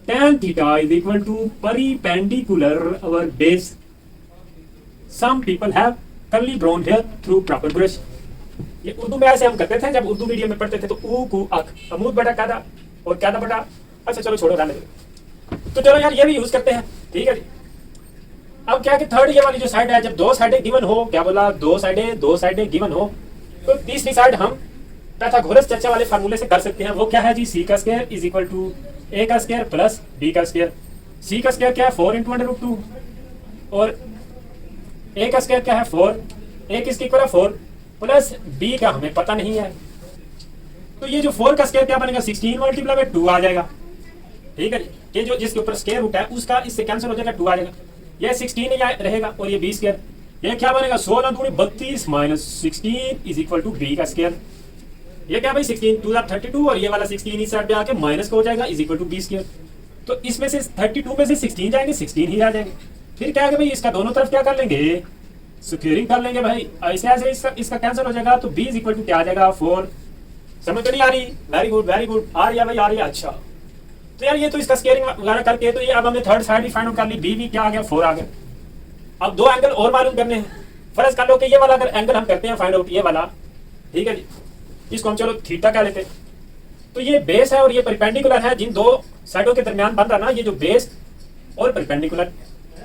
Speaker 1: tan theta is equal to perpendicular our base. Some people have curly brown hair through proper brush. ये उर्दू में ऐसे हम करते थे जब Urdu medium में पढ़ते थे। तो ऊ कु अक, अमूद बटा कादा और कादा बटा, अच्छा चलो छोड़ो रहने दो। तो चलो यार ये भी यूज करते हैं, ठीक है जी। अब क्या कि थर्ड ये वाली जो साइड है, जब दो साइडें गिवन हो, क्या बोला दो साइडें गिवन हो, तो तीसरी साइड हम पाइथागोरस चर्चा वाले फार्मूले से कर सकते हैं। वो क्या है जी, सी का square is equal to A का स्क्वायर प्लस बी का स्क्वायर। सी का स्क्वायर क्या है 4 इंटू अंडर रूट 2, और ए का स्क्वायर क्या है 4, ए किसकी इक्वल है 4, प्लस बी का हमें पता नहीं है। तो ये जो 4 का स्क्वायर क्या बनेगा 16 मल्टीप्लाई बाय 2 आ जाएगा, ठीक है। ये जो जिसके ऊपर स्क्वायर रूट है उसका इससे कैंसिल हो जाएगा, 2 आ जाएगा। ये 16 ही रहेगा, और ये बी स्क्वायर, ये क्या बनेगा 16 दूनी 32 minus 16 is equal to B का स्क्वायर। ये क्या भाई 16 2 32, और ये वाला 16 इस साइड पे आके माइनस का हो जाएगा is equal to B square. तो इसमें से 32 में से 16 जाएंगे, 16 ही आ जाएंगे। फिर क्या है भाई इसका दोनों तरफ क्या कर लेंगे, स्क्वेयरिंग कर लेंगे भाई, ऐसे ऐसे इसका कैंसिल हो जाएगा। तो b इज इक्वल टू क्या आ जाएगा 4। समझ तो नहीं आ रही, वेरी गुड आ रही है भाई, आ रही है। अच्छा तो यार ये तो इसका स्क्वेयरिंग वगैरह करके, तो ये अब हमने थर्ड साइड भी फाइंड आउट कर ली, b भी क्या आ गया 4 आ गया। अब 2 एंगल और मालूम करने हैं। फर्ज कर लो कि ये वाला अगर एंगल हम करते हैं फाइंड आउट, ये वाला, ठीक है जी, इसको हम चलो थीटा कह लेते हैं। तो ये बेस है और ये परपेंडिकुलर है, जिन दो साइडों के दरमियान बन रहा ना ये जो बेस और परपेंडिकुलर,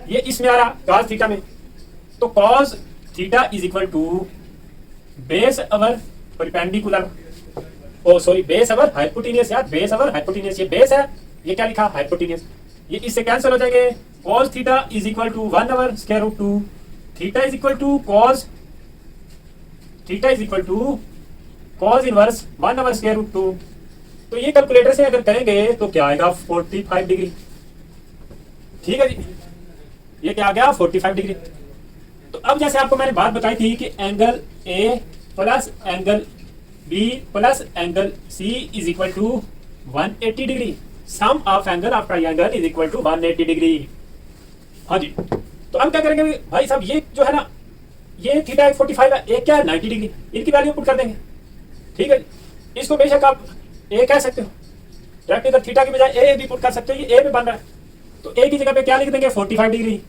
Speaker 1: ये इसमें आ रहा cos थीटा में। तो cos theta is equal to base over perpendicular, oh sorry base over hypotenuse, यार बेस अवर हाइपोटेन्यूज, ये बेस है, ये क्या लिखा हाइपोटेन्यूज, ये इससे कैंसिल हो जाएंगे। cos theta is equal to 1 over square root 2, theta is equal to cos, theta is equal to cos inverse 1 over square root 2। तो ये कैलकुलेटर से अगर करेंगे तो क्या आएगा 45 डिग्री, ठीक है जी, ये क्या आ गया 45 डिग्री। तो अब जैसे आपको मैंने बात बताई थी कि angle A plus angle B plus angle C is equal to 180 degree, sum of angle of triangle is equal to 180 degree. हाँ जी, तो हम क्या करेंगे भाई साहब, ये जो है ना ये थीटा 45 है, एक क्या है 90 डिग्री, इनकी वैल्यू पुट कर देंगे, ठीक है। इसको बेशक आप ए कह सकते हो, डायरेक्ट इधर थीटा की बजाय ए भी पुट कर सकते हो, ये ए में बन रहा है, तो ए की जगह पे क्या लिख देंगे 45 डिग्री।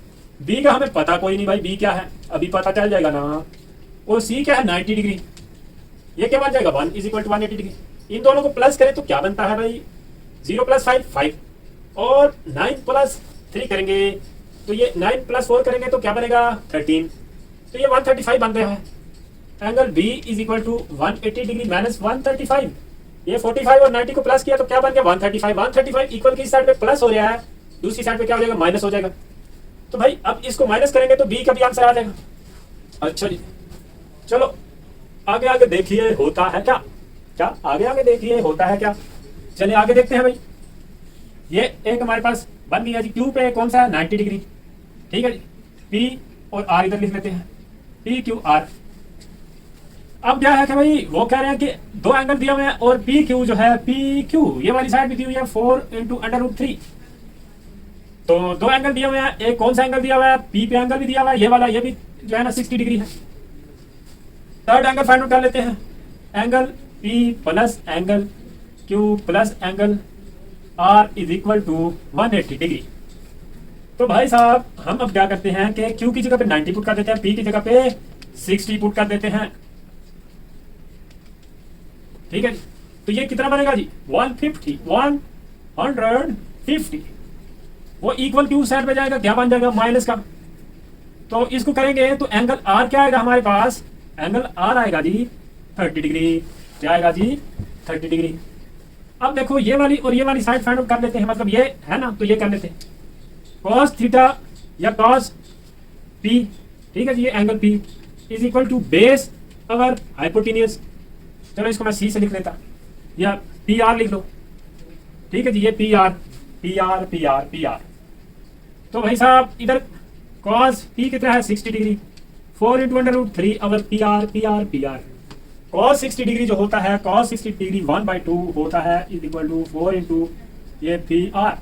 Speaker 1: बी का हमें पता कोई नहीं भाई, बी क्या है अभी पता चल जाएगा ना, और सी क्या है 90 डिग्री, ये क्या बन जाएगा 1 इज इक्वल टू 180 डिग्री। इन दोनों को प्लस करें तो क्या बनता है भाई 0 प्लस 5 5 और 9 प्लस 3 करेंगे तो ये 9 प्लस 4 करेंगे तो क्या बनेगा 13, तो ये 135 बन रहा है। Angle B is equal to 180 degree minus 135, ये 45 और 90 को प्लस किया तो क्या बन गया 135। 135 इक्वल की साइड पे प्लस हो रहा है, दूसरी साइड पे क्या हो जाएगा माइनस हो जाएगा, तो भाई अब इसको माइनस करेंगे तो बी का भी आंसर आ जाएगा। अच्छा जी चलो आगे आगे देखिए होता है क्या, क्या आगे आगे देखिए होता है क्या, चलिए आगे देखते हैं भाई। ये एक हमारे पास बन गया जी, क्यू पे कौन सा है 90 डिग्री, ठीक है जी, पी और आर इधर लिख लेते हैं, पी क्यू आर। अब क्या है कि भाई वो कह रहे हैं कि दो एंगल दिए हुए हैं और पी क्यू जो है, पी क्यू ये वाली साइड भी दी हुई है 4 इंटू √3, तो दो एंगल दिए हुए हैं, एक कौन सा एंगल दिया हुआ है पी पे एंगल भी दिया हुआ है ये वाला, ये भी जो है ना 60 डिग्री है। थर्ड एंगल फाइंड आउट कर लेते हैं, angle P plus angle Q plus angle R is equal to 180 degree. तो भाई साहब हम अब क्या करते हैं कि क्यू की जगह पे 90 पुट कर देते हैं, पी की जगह पे 60 पुट कर देते हैं, ठीक है जी। तो ये कितना बनेगा जी 150 वो इक्वल क्यू साइड पे जाएगा, क्या बन जाएगा माइनस का, तो इसको करेंगे तो एंगल आर क्या आएगा हमारे पास, एंगल आर आएगा जी 30 डिग्री, क्या आएगा जी 30 डिग्री। अब देखो ये वाली और ये वाली साइड फाइंड आउट कर लेते हैं, मतलब ये है ना तो ये कर लेते हैं cos थीटा या cos p, ठीक है जी, ये angle p is equal to base over hypotenuse, चलो इसको मैं सी से लिख लेता या पी आर लिख लो, ठीक है जी, ये P R P R P R P R. तो भाई साहब इधर cos p कितना है 60 degree, 4 into √3 over P R P R P R. cos 60 degree जो होता है, cos 60 डिग्री 1/2 होता है इज इक्वल टू 4 इंटू ये पी आर,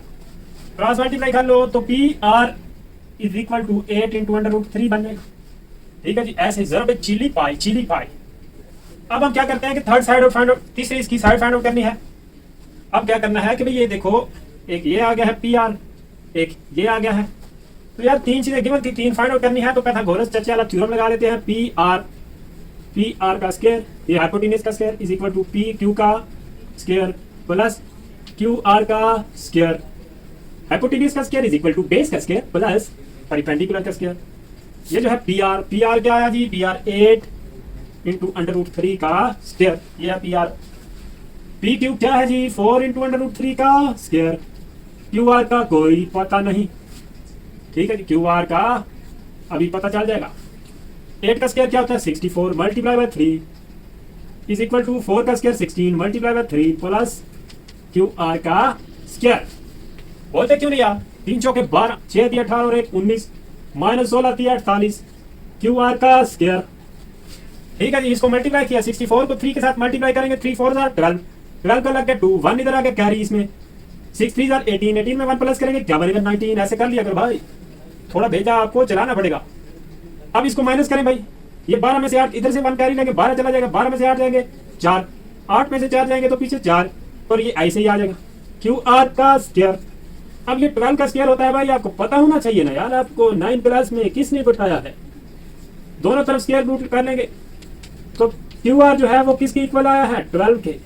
Speaker 1: क्रॉस मल्टीप्लाई कर लो तो P R is equal to 8 into √3 बन जाएगा, ठीक है जी, ऐसे जरूर चिली पाई। अब हम क्या करते हैं कि थर्ड साइड और फाइंड आउट, तीसरी इसकी साइड फाइंड आउट करनी है। अब क्या करना है कि भाई ये देखो एक ये आ गया है पी आर, एक ये आ गया है, तो यार तीन चीजें गिवन थी, तीन फाइंड आउट करनी है, तो पाइथागोरस चर्चा वाला थ्योरम लगा लेते हैं, पी आर का स्क्वायर ये हाइपोटेन्यूज का square is equal to P Q का स्क्वायर प्लस क्यू आर का स्क्वायर, हाइपोटेन्यूज का square is equal to base का स्क्वायर प्लस परपेंडिकुलर का स्क्वायर। ये जो है पी आर क्या आया जी, पी आर 8 इंटू √3 का स्क्वायर, ये पी आर। पी क्यू क्या है जी 4 इंटू √3 का स्क्वायर, क्यू आर का कोई पता नहीं, ठीक है जी, क्यू आर का अभी पता चल जाएगा। 8 का स्क्वायर क्या होता है 64 multiply by 3 is equal to 4 का square 16 multiply by 3 plus Q R का स्क्वायर। बोलते क्यों नहीं यार, 3 चौके 12, 6 दिया 18 और 1 19 माइनस 16 दिया 48 क्यू आर का स्क्वायर, ठीक है जी। इसको मल्टीप्लाई किया 64 को 3 के साथ मल्टीप्लाई करेंगे, 3 4 12 12 का लग गया 2 1 इधर आ गया कैरी, इसमें 6 3 18 18 में 1 प्लस करेंगे क्या बनेगा 19, ऐसे कर लिया करो भाई, थोड़ा भेजा आपको चलाना पड़ेगा। अब इसको माइनस करें भाई, ये 12 में से 8 इधर से 1 कैरी लेंगे 12 चला जाएगा, 12 में से 8 जाएंगे 4, 8 में से 4 जाएंगे तो पीछे 4 और ये ऐसे ही आ जाएगा क्यू आर का स्क्वायर। अब ये 12 का स्क्वायर होता है भाई, आपको पता होना चाहिए ना यार, आपको 9 क्लास में किसने बताया है, दोनों तरफ स्क्वायर रूट कर लेंगे तो क्यू आर जो है वो किसके इक्वल आया है 12 के।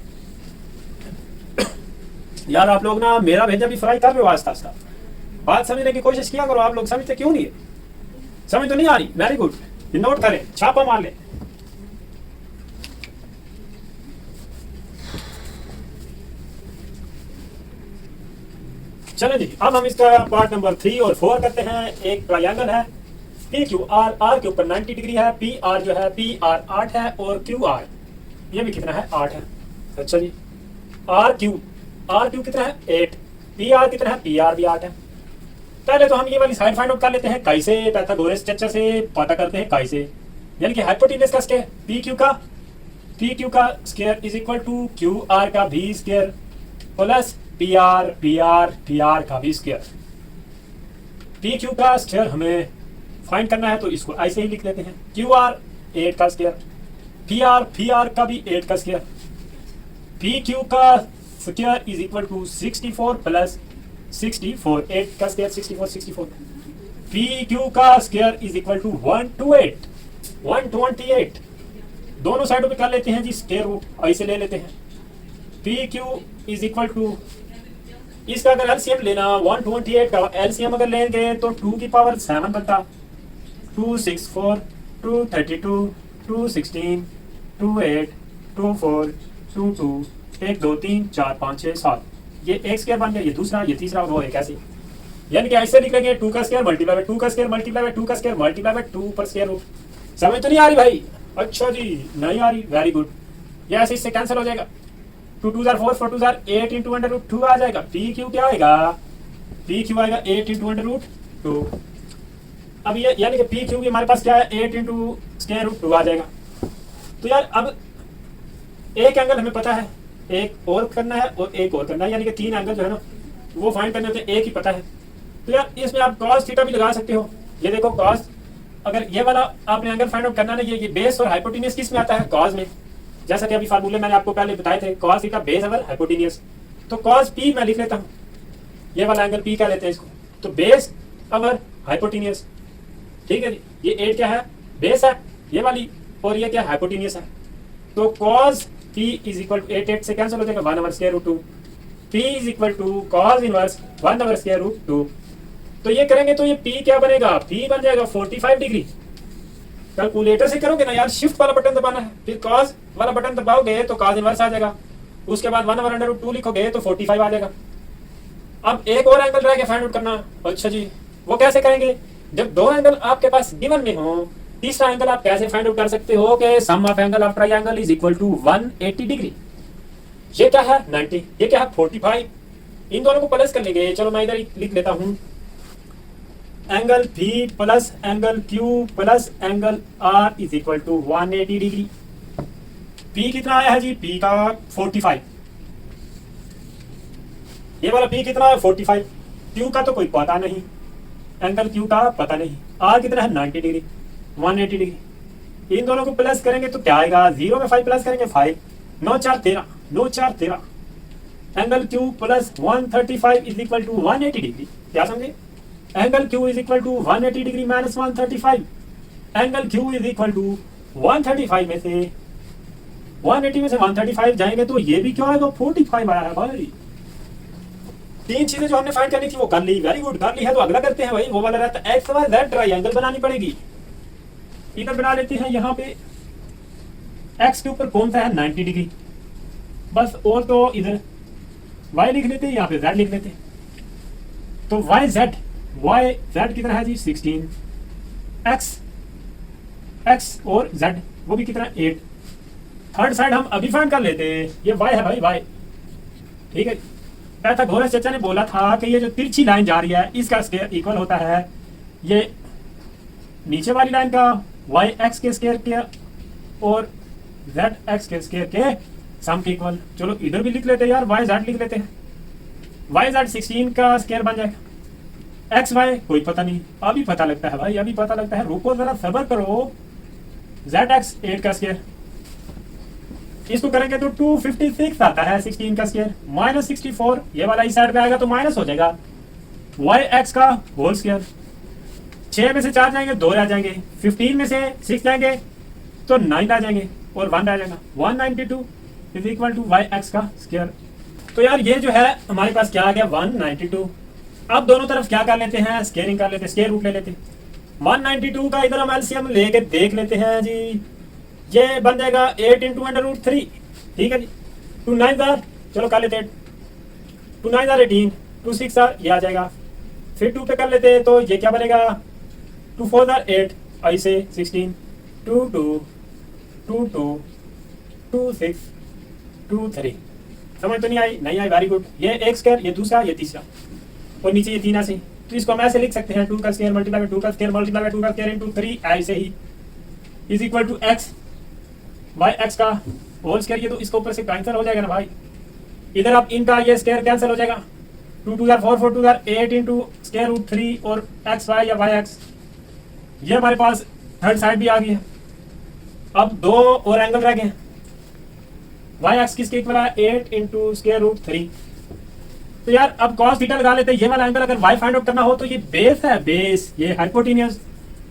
Speaker 1: यार आप लोग ना मेरा भेजा भी फ्राई कर रहे हो आस्ता आस्ता, बात समझने की कोशिश किया करो, आप लोग समझते क्यों नहीं है, समझ तो नहीं आ रही, वेरी गुड, नोट करें छापा मार ले। चलो जी अब हम इसका पार्ट नंबर 3 और 4 करते हैं। एक ट्रायंगल है पी क्यू आर, आर के ऊपर 90 डिग्री है, पी आर जो है पी आर 8 है और क्यू आर ये भी कितना है 8 है। अच्छा जी आर क्यू कितना है 8, पी आर कितना है पी आर भी 8 है। पहले तो हम ये वाली साइड फाइंड आउट कर लेते हैं, कैसे पाइथागोरस चर्चा से पता करते हैं कैसे, यानी कि हाइपोटेन्यूज का स्क्वायर पी क्यू का square is equal to Q R का भी स्क्वायर प्लस पी आर का भी स्क्वायर। पी क्यू का स्क्वायर हमें फाइंड करना है तो इसको ऐसे ही लिख लेते हैं, क्यू आर 8 का स्क्वायर, पी आर का भी 8 का स्क्वायर, पी क्यू का square is equal to 64 plus 64, 8 का स्क्वायर 64, 64। पी क्यू का स्क्वायर इज इक्वल टू 128, 128। दोनों साइडों पे कर लेते हैं जी स्क्वायर रूट, ऐसे ले लेते हैं। P Q is equal to, इसका अगर एलसीएम लेना 128 का एलसीएम अगर लेंगे तो 2 की पावर 7 बनता, 264, 232, 216, 28, 24, 22, 1 2 3 4 5 6 7। ये एक स्क्वायर बन गया, ये दूसरा, ये तीसरा, और वो एक ऐसे। यानी कि ऐसे लिख लेंगे 2 का स्क्वायर मल्टीप्लाई बाय 2 का स्क्वायर मल्टीप्लाई बाय 2 का स्क्वायर मल्टीप्लाई बाय 2 पर स्क्वायर रूट। समझ तो नहीं आ रही भाई? अच्छा जी, नहीं आ रही, वेरी गुड। ये ऐसे इससे कैंसिल हो जाएगा, 2 2 4 4 4 2 8 इंटू अंडर रूट 2 आ जाएगा। पी क्यू क्या आएगा? पी क्यू आएगा 8 इंटू अंडर रूट 2। अब ये यानी कि पी क्यू भी हमारे पास क्या है, 8 इंटू स्क्वायर रूट 2 आ जाएगा। तो यार अब एक एंगल हमें पता है, एक और करना है और एक और करना है, यानी कि 3 एंगल जो है ना वो फाइंड करने होते हैं, एक ही पता है। तो यार इसमें आप कॉस थीटा भी लगा सकते हो। ये देखो कॉस, अगर ये वाला आपने एंगल फाइंड आउट करना ना, ये बेस और हाइपोटेन्यूज किस में आता है? कॉस में। जैसा कि अभी फार्मूले मैंने आपको पहले बताए थे, cos theta base over hypotenuse. तो कॉस पी मैं लिख लेता हूँ, ये वाला एंगल पी का लेते हैं इसको, तो बेस ओवर हाइपोटेन्यूज। ठीक है जी, ये 8 क्या है? बेस है ये वाली, और ये क्या हाइपोटेन्यूज है। तो cos P is equal to 8 8 से कैंसिल हो जाएगा, 1 over square root 2। P is equal to cos inverse 1 over square root 2। तो ये करेंगे तो ये पी क्या बनेगा? पी बन जाएगा 45 डिग्री। कैलकुलेटर से करोगे ना यार, शिफ्ट वाला बटन दबाना है, फिर कॉस वाला बटन दबाओगे तो कॉस इनवर्स आ जाएगा, उसके बाद 1 ओवर अंडर रूट 2 लिखोगे तो 45 आ जाएगा। अब एक और एंगल रह गया फाइंड आउट करना। अच्छा जी, वो कैसे करेंगे? जब 2 एंगल आपके पास गिवन में हो, तीसरा एंगल आप कैसे फाइंड आउट कर सकते हो कि sum of angle of triangle is equal to 180 degree. ये क्या है? 90, ये क्या है? 45। इन दोनों को प्लस कर लेंगे। चलो मैं इधर लिख लेता हूं, angle P plus angle Q plus angle R is equal to 180 degree. P कितना आया है जी? P का 45। ये वाला P कितना है? 45। Q का तो कोई पता नहीं, एंगल Q का पता नहीं। R कितना है? 90 डिग्री, 180 डिग्री। इन दोनों को प्लस करेंगे तो क्या आएगा? 0 में 5 प्लस करेंगे 5, 9 4 13, 9 4 13। Angle Q plus 135 is equal to 180 degree. क्या समझे? Angle Q is equal to 180 degree minus 135। Angle Q is equal to 135 में से 180 में से 135 जाएंगे तो ये भी क्या आएगा? 45 आया है भाई। 3 चीजें जो हमने फाइंड करनी थी वो कर ली, वेरी गुड, कर ली है। तो अगला करते हैं भाई, वो वाला रहता है एक्स वाई जेड ट्रायंगल बनानी पड़ेगी। इधर बना लेते हैं, यहाँ पे एक्स के ऊपर कौन सा है? 90 डिग्री बस, और तो इधर y लिख लेते हैं, यहाँ पे z लिख लेते हैं। तो y z कितना है जी? 16। x और z वो भी कितना? 8। थर्ड साइड हम अभी फाइंड कर लेते हैं, ये y है भाई, y। ठीक है, पाइथागोरस चचा ने बोला था कि ये जो तिरछी लाइन जा रही है इसका स्क्वायर इक्वल होता है ये नीचे वाली लाइन का y x के स्क्वायर के और z x के स्क्वायर के सम के इक्वल। चलो इधर भी लिख लेते हैं यार, y z लिख लेते हैं। y z 16 का स्क्वायर बन जाएगा। x y कोई पता नहीं, अभी पता लगता है भाई, अभी पता लगता है, रुको जरा सब्र करो। z x 8 का स्क्वायर, इसको करेंगे तो 256 आता है 16 का स्क्वायर माइनस 64, ये वाला इस साइड पे आएगा तो माइनस हो जाएगा। y x का होल स्क्वायर, 6 में से 4 जाएंगे 2 रह जाएंगे, 15 में से 6 जाएंगे तो 9 आ जाएंगे और 1 रह जाएगा। 192 is equal to Y X का स्क्वायर। तो यार ये जो है हमारे पास क्या आ गया? 192। अब दोनों तरफ क्या कर लेते हैं? स्क्वायरिंग कर लेते हैं, स्क्वायर रूट ले लेते हैं। 192 का इधर हम एलसीएम लेके देख लेते हैं जी, ये बन जाएगा 8 इंटू अंडर रूट 3। ठीक है जी, 2 9 आर, चलो कर लेते हैं, 2 9 आर 18, 2 6 आर, ये आ जाएगा। फिर 2 पे कर लेते हैं तो ये क्या बनेगा? 2 4 आर 8, ऐसे 16, 2 2 2 2 2 6 2 3। समझ तो नहीं आई? नहीं आई, वेरी गुड। ये एक स्क्वायर, ये दूसरा, ये तीसरा, और नीचे ये 3 ऐसे। तो इसको हम ऐसे लिख सकते हैं, 2 का स्क्वायर मल्टीप्लाई बाय 2 का स्क्वायर मल्टीप्लाई बाय 2 का स्क्वायर इंटू 3 ऐसे ही is equal to X Y X का होल स्क्वायर। ये तो इसके ऊपर से कैंसिल हो जाएगा ना भाई, इधर आप इनका ये स्क्वायर कैंसिल हो जाएगा। 2 2 4 4 2 8 इंटू स्क्वायर रूट 3 और एक्स वाई या वाई एक्स, ये हमारे पास थर्ड साइड भी आ गई है। अब 2 और एंगल रह गए, वाई एक्स किसके इक्वल है 8 इंटू स्क्वायर रूट 3। तो यार अब कॉस थीटा लगा लेते हैं। ये वाला एंगल अगर वाई फाइंड आउट करना हो तो ये बेस है, बेस, ये हाइपोटेनियस।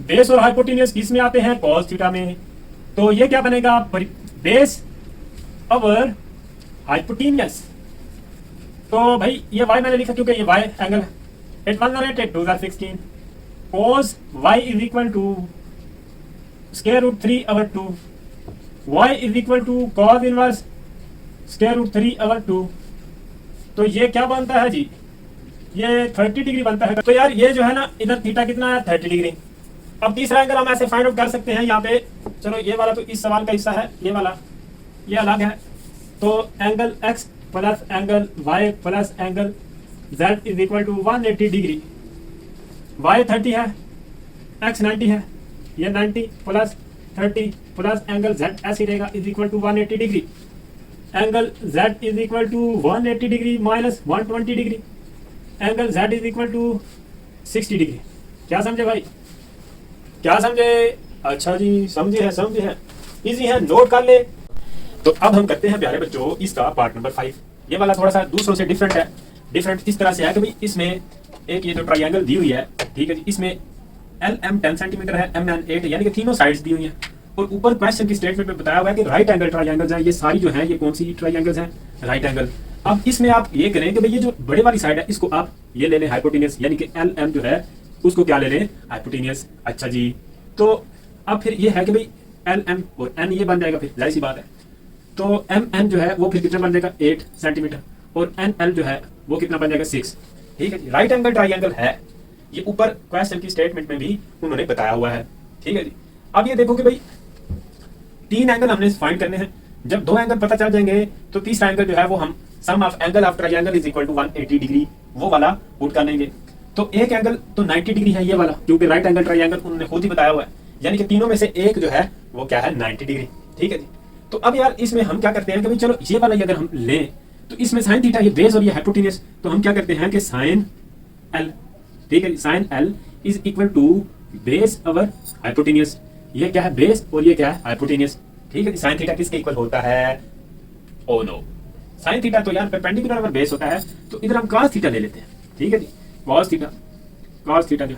Speaker 1: बेस और हाइपोटेनियस किस में आते हैं? कॉस थीटा में। तो ये क्या बनेगा? Base over hypotenuse. तो भाई ये y मैंने लिखा क्योंकि ये y एंगल है। 8 1 8 8 2 16 cos y is equal to square root 3 over 2, y is equal to cos inverse square root 3 over 2। तो ये क्या बनता है जी? ये 30 डिग्री बनता है। तो यार ये जो है ना, इधर थीटा कितना है? 30 डिग्री। अब तीसरा एंगल हम ऐसे फाइंड आउट कर सकते हैं यहाँ पे। चलो ये वाला तो इस सवाल का हिस्सा है, ये वाला ये अलग है। तो angle x plus angle y plus angle z is equal to 180 degree. y 30 है, x 90 है, ये 90 प्लस 30 प्लस एंगल z ऐसे रहेगा is equal to 180 degree. Angle z is equal to 180 degree minus 120 degree. Angle z is equal to 60 degree. क्या समझे भाई? क्या समझे? अच्छा जी, समझे है, इजी है, नोट कर ले। तो अब हम करते हैं प्यारे बच्चों इसका पार्ट नंबर 5। ये वाला थोड़ा सा दूसरों से डिफरेंट है। डिफरेंट इस तरह से है कि भाई इसमें एक ये जो ट्रायंगल दी हुई है, ठीक है जी, इसमें एल एम 10 सेंटीमीटर है, एम एन 8, यानी कि तीनों साइड्स दी हुई हैं। और ऊपर क्वेश्चन की स्टेटमेंट में बताया हुआ है कि राइट एंगल ट्रायंगल्स हैं। ये सारी जो है ये कौन सी ट्रायंगल्स हैं? Right angle. अब इसमें आप ये करें कि भाई ये जो बड़े वाली साइड है इसको आप ये ले लें हाइपोटेनियस, यानी कि एल एम जो है उसको क्या ले लें? हाइपोटेनियस। अच्छा जी, तो अब फिर ये है कि भाई एल एम और एन ये बन जाएगा, फिर जाहिर सी बात है। तो एम एन जो है वो फिर कितना बन जाएगा? 8 सेंटीमीटर। और एन एल जो है वो कितना बन जाएगा? 6। ठीक है जी, राइट एंगल ट्रायंगल है। ये ऊपर क्वेश्चन की स्टेटमेंट में भी उन्होंने बताया हुआ है। ठीक है जी, अब ये देखो कि भाई 3 एंगल हमने फाइंड करने हैं। जब 2 एंगल पता चल जाएंगे तो तीसरा एंगल जो है वो हम sum of angle of triangle is equal to 180 degree वो वाला पुट कर लेंगे। तो एक एंगल तो 90 डिग्री है ये वाला, क्योंकि राइट एंगल ट्रायंगल उन्होंने खुद ही बताया हुआ है, यानी कि तीनों में से एक जो है वो क्या है? 90 डिग्री। ठीक है जी, तो अब यार इसमें हम क्या करते हैं कि भाई चलो ये वाला अगर हम लें तो इसमें साइन थीटा ये बेस और ये हाइपोटेनियस, तो हम क्या करते हैं कि साइन एल, ठीक है, sine L is equal to base over hypotenuse. ये क्या है? बेस और ये क्या है? हाइपोटेनियस। ठीक है, साइन थीटा किसके इक्वल होता है? ओ नो, साइन थीटा तो यार परपेंडिकुलर ओवर बेस होता है। तो इधर हम cos थीटा ले लेते हैं। ठीक है जी, cos थीटा जो है,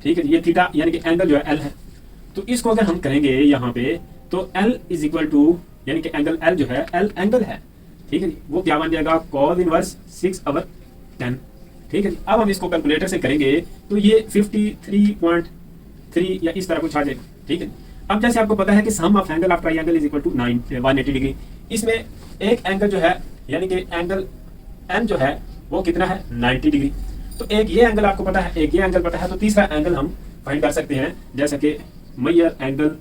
Speaker 1: ठीक है जी, ये थीटा यानी कि एंगल जो है एल है। तो इसको अगर हम करेंगे यहाँ पे तो L इज इक्वल टू, यानी कि एंगल L जो है L एंगल है, ठीक है जी, वो क्या बन जाएगा? cos inverse 6/10। ठीक है जी, अब हम इसको कैलकुलेटर से करेंगे तो ये 53.3 या इस तरह कुछ आ जाएगा। ठीक है, अब जैसे आपको पता है कि sum of angle of triangle is equal to 180 degree. इसमें एक एंगल जो है यानी कि एंगल M जो है वो कितना है? 90 डिग्री। तो एक ये एंगल आपको पता है, एक ये एंगल पता है, तो तीसरा एंगल हम फाइंड कर सकते हैं, जैसे कि major angle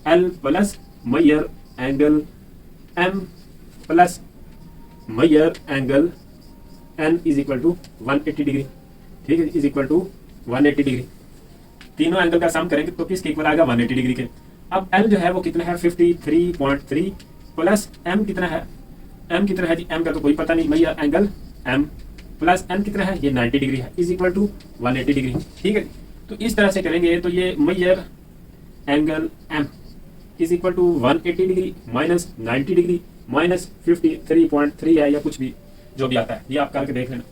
Speaker 1: L plus major angle M plus major angle N is equal to 180 degree. ठीक है, इज इक्वल टू 180 डिग्री। तीनों एंगल का सम करेंगे तो किसके इक्वल आएगा? 180 डिग्री के। अब L जो है वो कितना है? 53.3 प्लस M कितना है? M कितना है जी? M का तो कोई पता नहीं, major angle M plus N कितना है? ये 90 डिग्री है, इज इक्वल टू 180 डिग्री। ठीक है, तो इस तरह से करेंगे तो ये major angle M is equal to 180 degree minus 90 degree minus 53.3 है या कुछ भी जो भी आता है, ये आप करके देख लेना।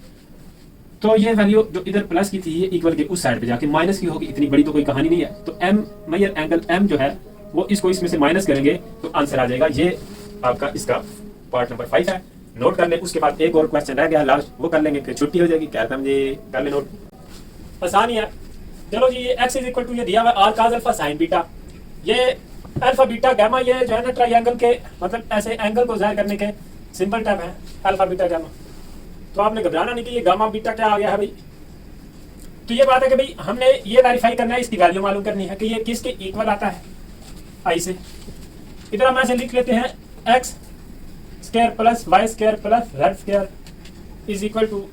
Speaker 1: तो ये वैल्यू जो इधर प्लस की थी ये इक्वल के उस साइड पे जाके माइनस की होगी, इतनी बड़ी तो कोई कहानी नहीं है। तो M मेजर एंगल M जो है वो इसको इसमें से माइनस करेंगे तो आंसर आ जाएगा। ये आपका इसका पार्ट नंबर 5 है, नोट कर ले। उसके बाद एक और क्वेश्चन रह गया लास्ट, वो कर लेंगे, फिर छुट्टी हो जाएगी। क्या समझे? कर ले नोट, आसानी है। चलो जी, ये x इज इक्वल टू ये दिया हुआ R cos alpha sine beta, ये अल्फा बीटा गामा, ये जो है ना ट्रायंगल के मतलब ऐसे एंगल को ज़ाहिर करने के सिंपल टर्म है अल्फा बीटा गामा। तो आपने घबराना नहीं कि ये गामा बीटा क्या आ गया है भाई। तो ये बात है कि भाई हमने ये वेरीफाई करना है, इसकी वैल्यू मालूम करनी है कि ये किसके इक्वल आता है आई से। इधर हम ऐसे लिख लेते हैं X square plus Y square plus Z square is equal to,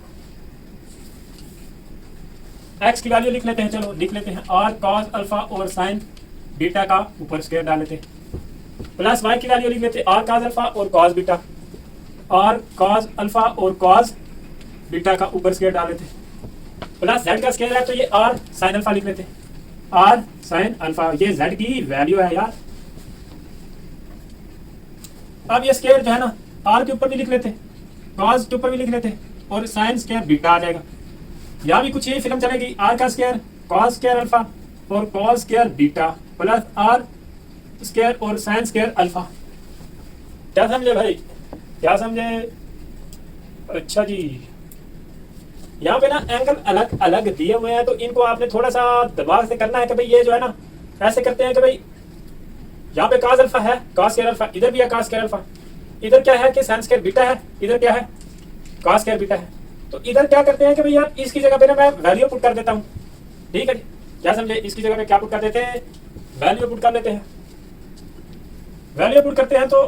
Speaker 1: X की वैल्यू लिख लेते हैं, चलो लिख लेते हैं आर कॉस अल्फा और साइन बीटा का ऊपर स्क्वायर डाल लेते हैं, प्लस वाई की वैल्यू लिख लेते हैं आर कॉस अल्फा और cos beta, R cos alpha और कॉस बीटा का ऊपर स्क्वायर डाल लेते हैं, प्लस जेड का स्क्वायर है तो ये आर साइन अल्फा लिख लेते हैं, आर साइन अल्फा, ये जेड की वैल्यू है यार। अब ये स्क्वायर जो है ना आर के ऊपर भी लिख लेते, कॉस के ऊपर भी लिख लेते और साइन स्क्वायर बीटा आ जाएगा। यहाँ भी कुछ ये फिल्म चलेगी, आर का स्क्वायर कॉस स्क्वायर अल्फा और cos square beta plus are square और साइन स्क्वायर अल्फा। क्या समझे भाई, क्या समझे? अच्छा जी, यहाँ पे ना एंगल अलग अलग दिए हुए हैं, तो इनको आपने थोड़ा सा दिमाग से करना है कि भाई ये जो है ना ऐसे करते हैं कि भाई यहाँ पे cos अल्फा है, cos स्क्वायर अल्फा, इधर भी है cos स्क्वायर अल्फा, इधर क्या है कि sin स्क्वायर बीटा है, इधर क्या है cos स्क्वायर बीटा है। तो इधर क्या करते हैं कि भाई यार इसकी जगह पे ना मैं वैल्यू पुट कर देता हूँ, ठीक है जी, क्या समझे? इसकी जगह पे क्या पुट कर देते हैं, वैल्यू पुट कर लेते हैं। वैल्यू पुट करते हैं तो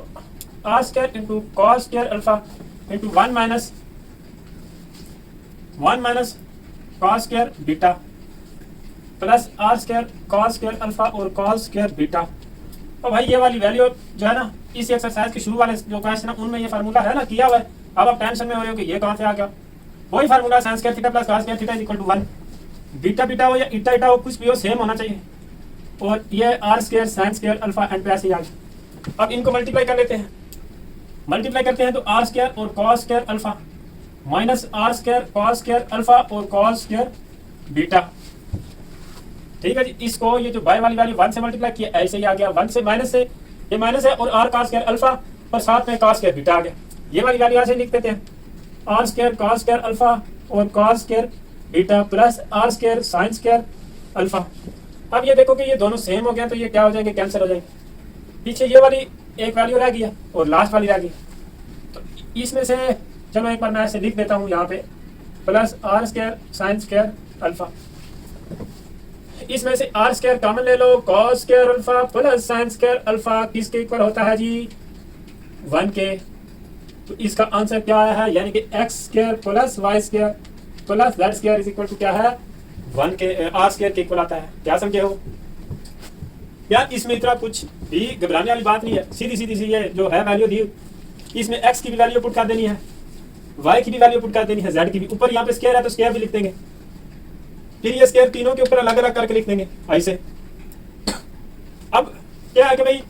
Speaker 1: R square into cos square alpha into one minus cos square beta plus are square cos square alpha और कॉस स्क्वायर बीटा। और भाई ये वाली वैल्यू जो है ना इस एक्सरसाइज के शुरू वाले जो क्वेश्चन है उनमें ये फार्मूला है ना किया हुआ है। अब आप टेंशन में हो रहे हो कि ये कहाँ से आ गया, वही formula sin square theta plus cos square theta is equal to 1। Beta beta हो या इटा इटा हो, कुछ भी हो सेम होना चाहिए। और ये R square sine square alpha and पे ऐसे ही आ गया। अब इनको मल्टीप्लाई कर लेते हैं, मल्टीप्लाई करते हैं तो आर स्क्वायर और cos square alpha minus R square cos square alpha और कॉस स्क्वायर बीटा, ठीक है जी। इसको ये जो बाय वाली वैल्यू 1 से मल्टीप्लाई किया ऐसे ही आ गया, 1 से माइनस से ये माइनस है और आर कॉस स्क्वायर अल्फा और साथ में कॉस स्क्वायर बीटा आ गया। ये वाली वैल्यू ऐसे लिख देते हैं, r square cos square alpha और cos square beta plus are square sine square alpha. अब ये देखो कि ये दोनों सेम हो गए तो ये क्या हो जाएंगे, कैंसिल हो जाएंगे। पीछे ये वाली एक वैल्यू रह गई और लास्ट वाली रह गई, तो इसमें से चलो एक बार मैं ऐसे लिख देता हूँ यहाँ पे plus are square sine square alpha. इसमें से आर स्क्वायर कॉमन ले लो, cos square alpha plus sine square alpha किसके इक्वल होता है जी, 1 के। तो इसका आंसर क्या आया है, यानी कि X square plus Y square plus Z square is equal to क्या है, 1 के, आर स्क्वायर के इक्वल आता है। क्या समझे हो यार? इसमें इतना कुछ भी घबराने वाली बात नहीं है, सीधी सीधी सी ये जो है वैल्यू दी, इसमें एक्स की भी वैल्यू पुट कर देनी है, वाई की भी वैल्यू पुट कर देनी है, जेड की भी। ऊपर यहाँ पे स्क्वायर है तो स्क्वायर भी लिख देंगे, फिर ये स्क्वायर तीनों के ऊपर अलग अलग करके लिख देंगे ऐसे। अब क्या है कि भाई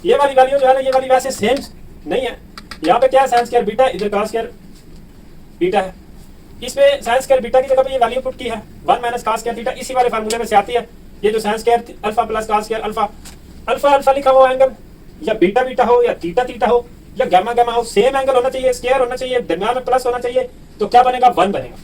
Speaker 1: ये वाली वैल्यू जो है ना ये वाली वैसे सेम नहीं है, यहाँ पे क्या है साइन स्क्वायर बीटा, इधर कॉस स्क्वायर बीटा है। इसमें साइन स्क्वायर बीटा की जगह पे ये वैल्यू पुट की है 1 माइनस कॉस स्क्वायर थीटा, इसी वाले फार्मूले में से आती है। ये जो sign square alpha plus cos square alpha, alpha alpha लिखा हुआ एंगल या बीटा बीटा हो या थीटा थीटा हो या गामा गामा हो, सेम एंगल होना चाहिए, स्क्वायर होना चाहिए, दरम्यान में प्लस होना चाहिए, तो क्या बनेगा, 1 बनेगा।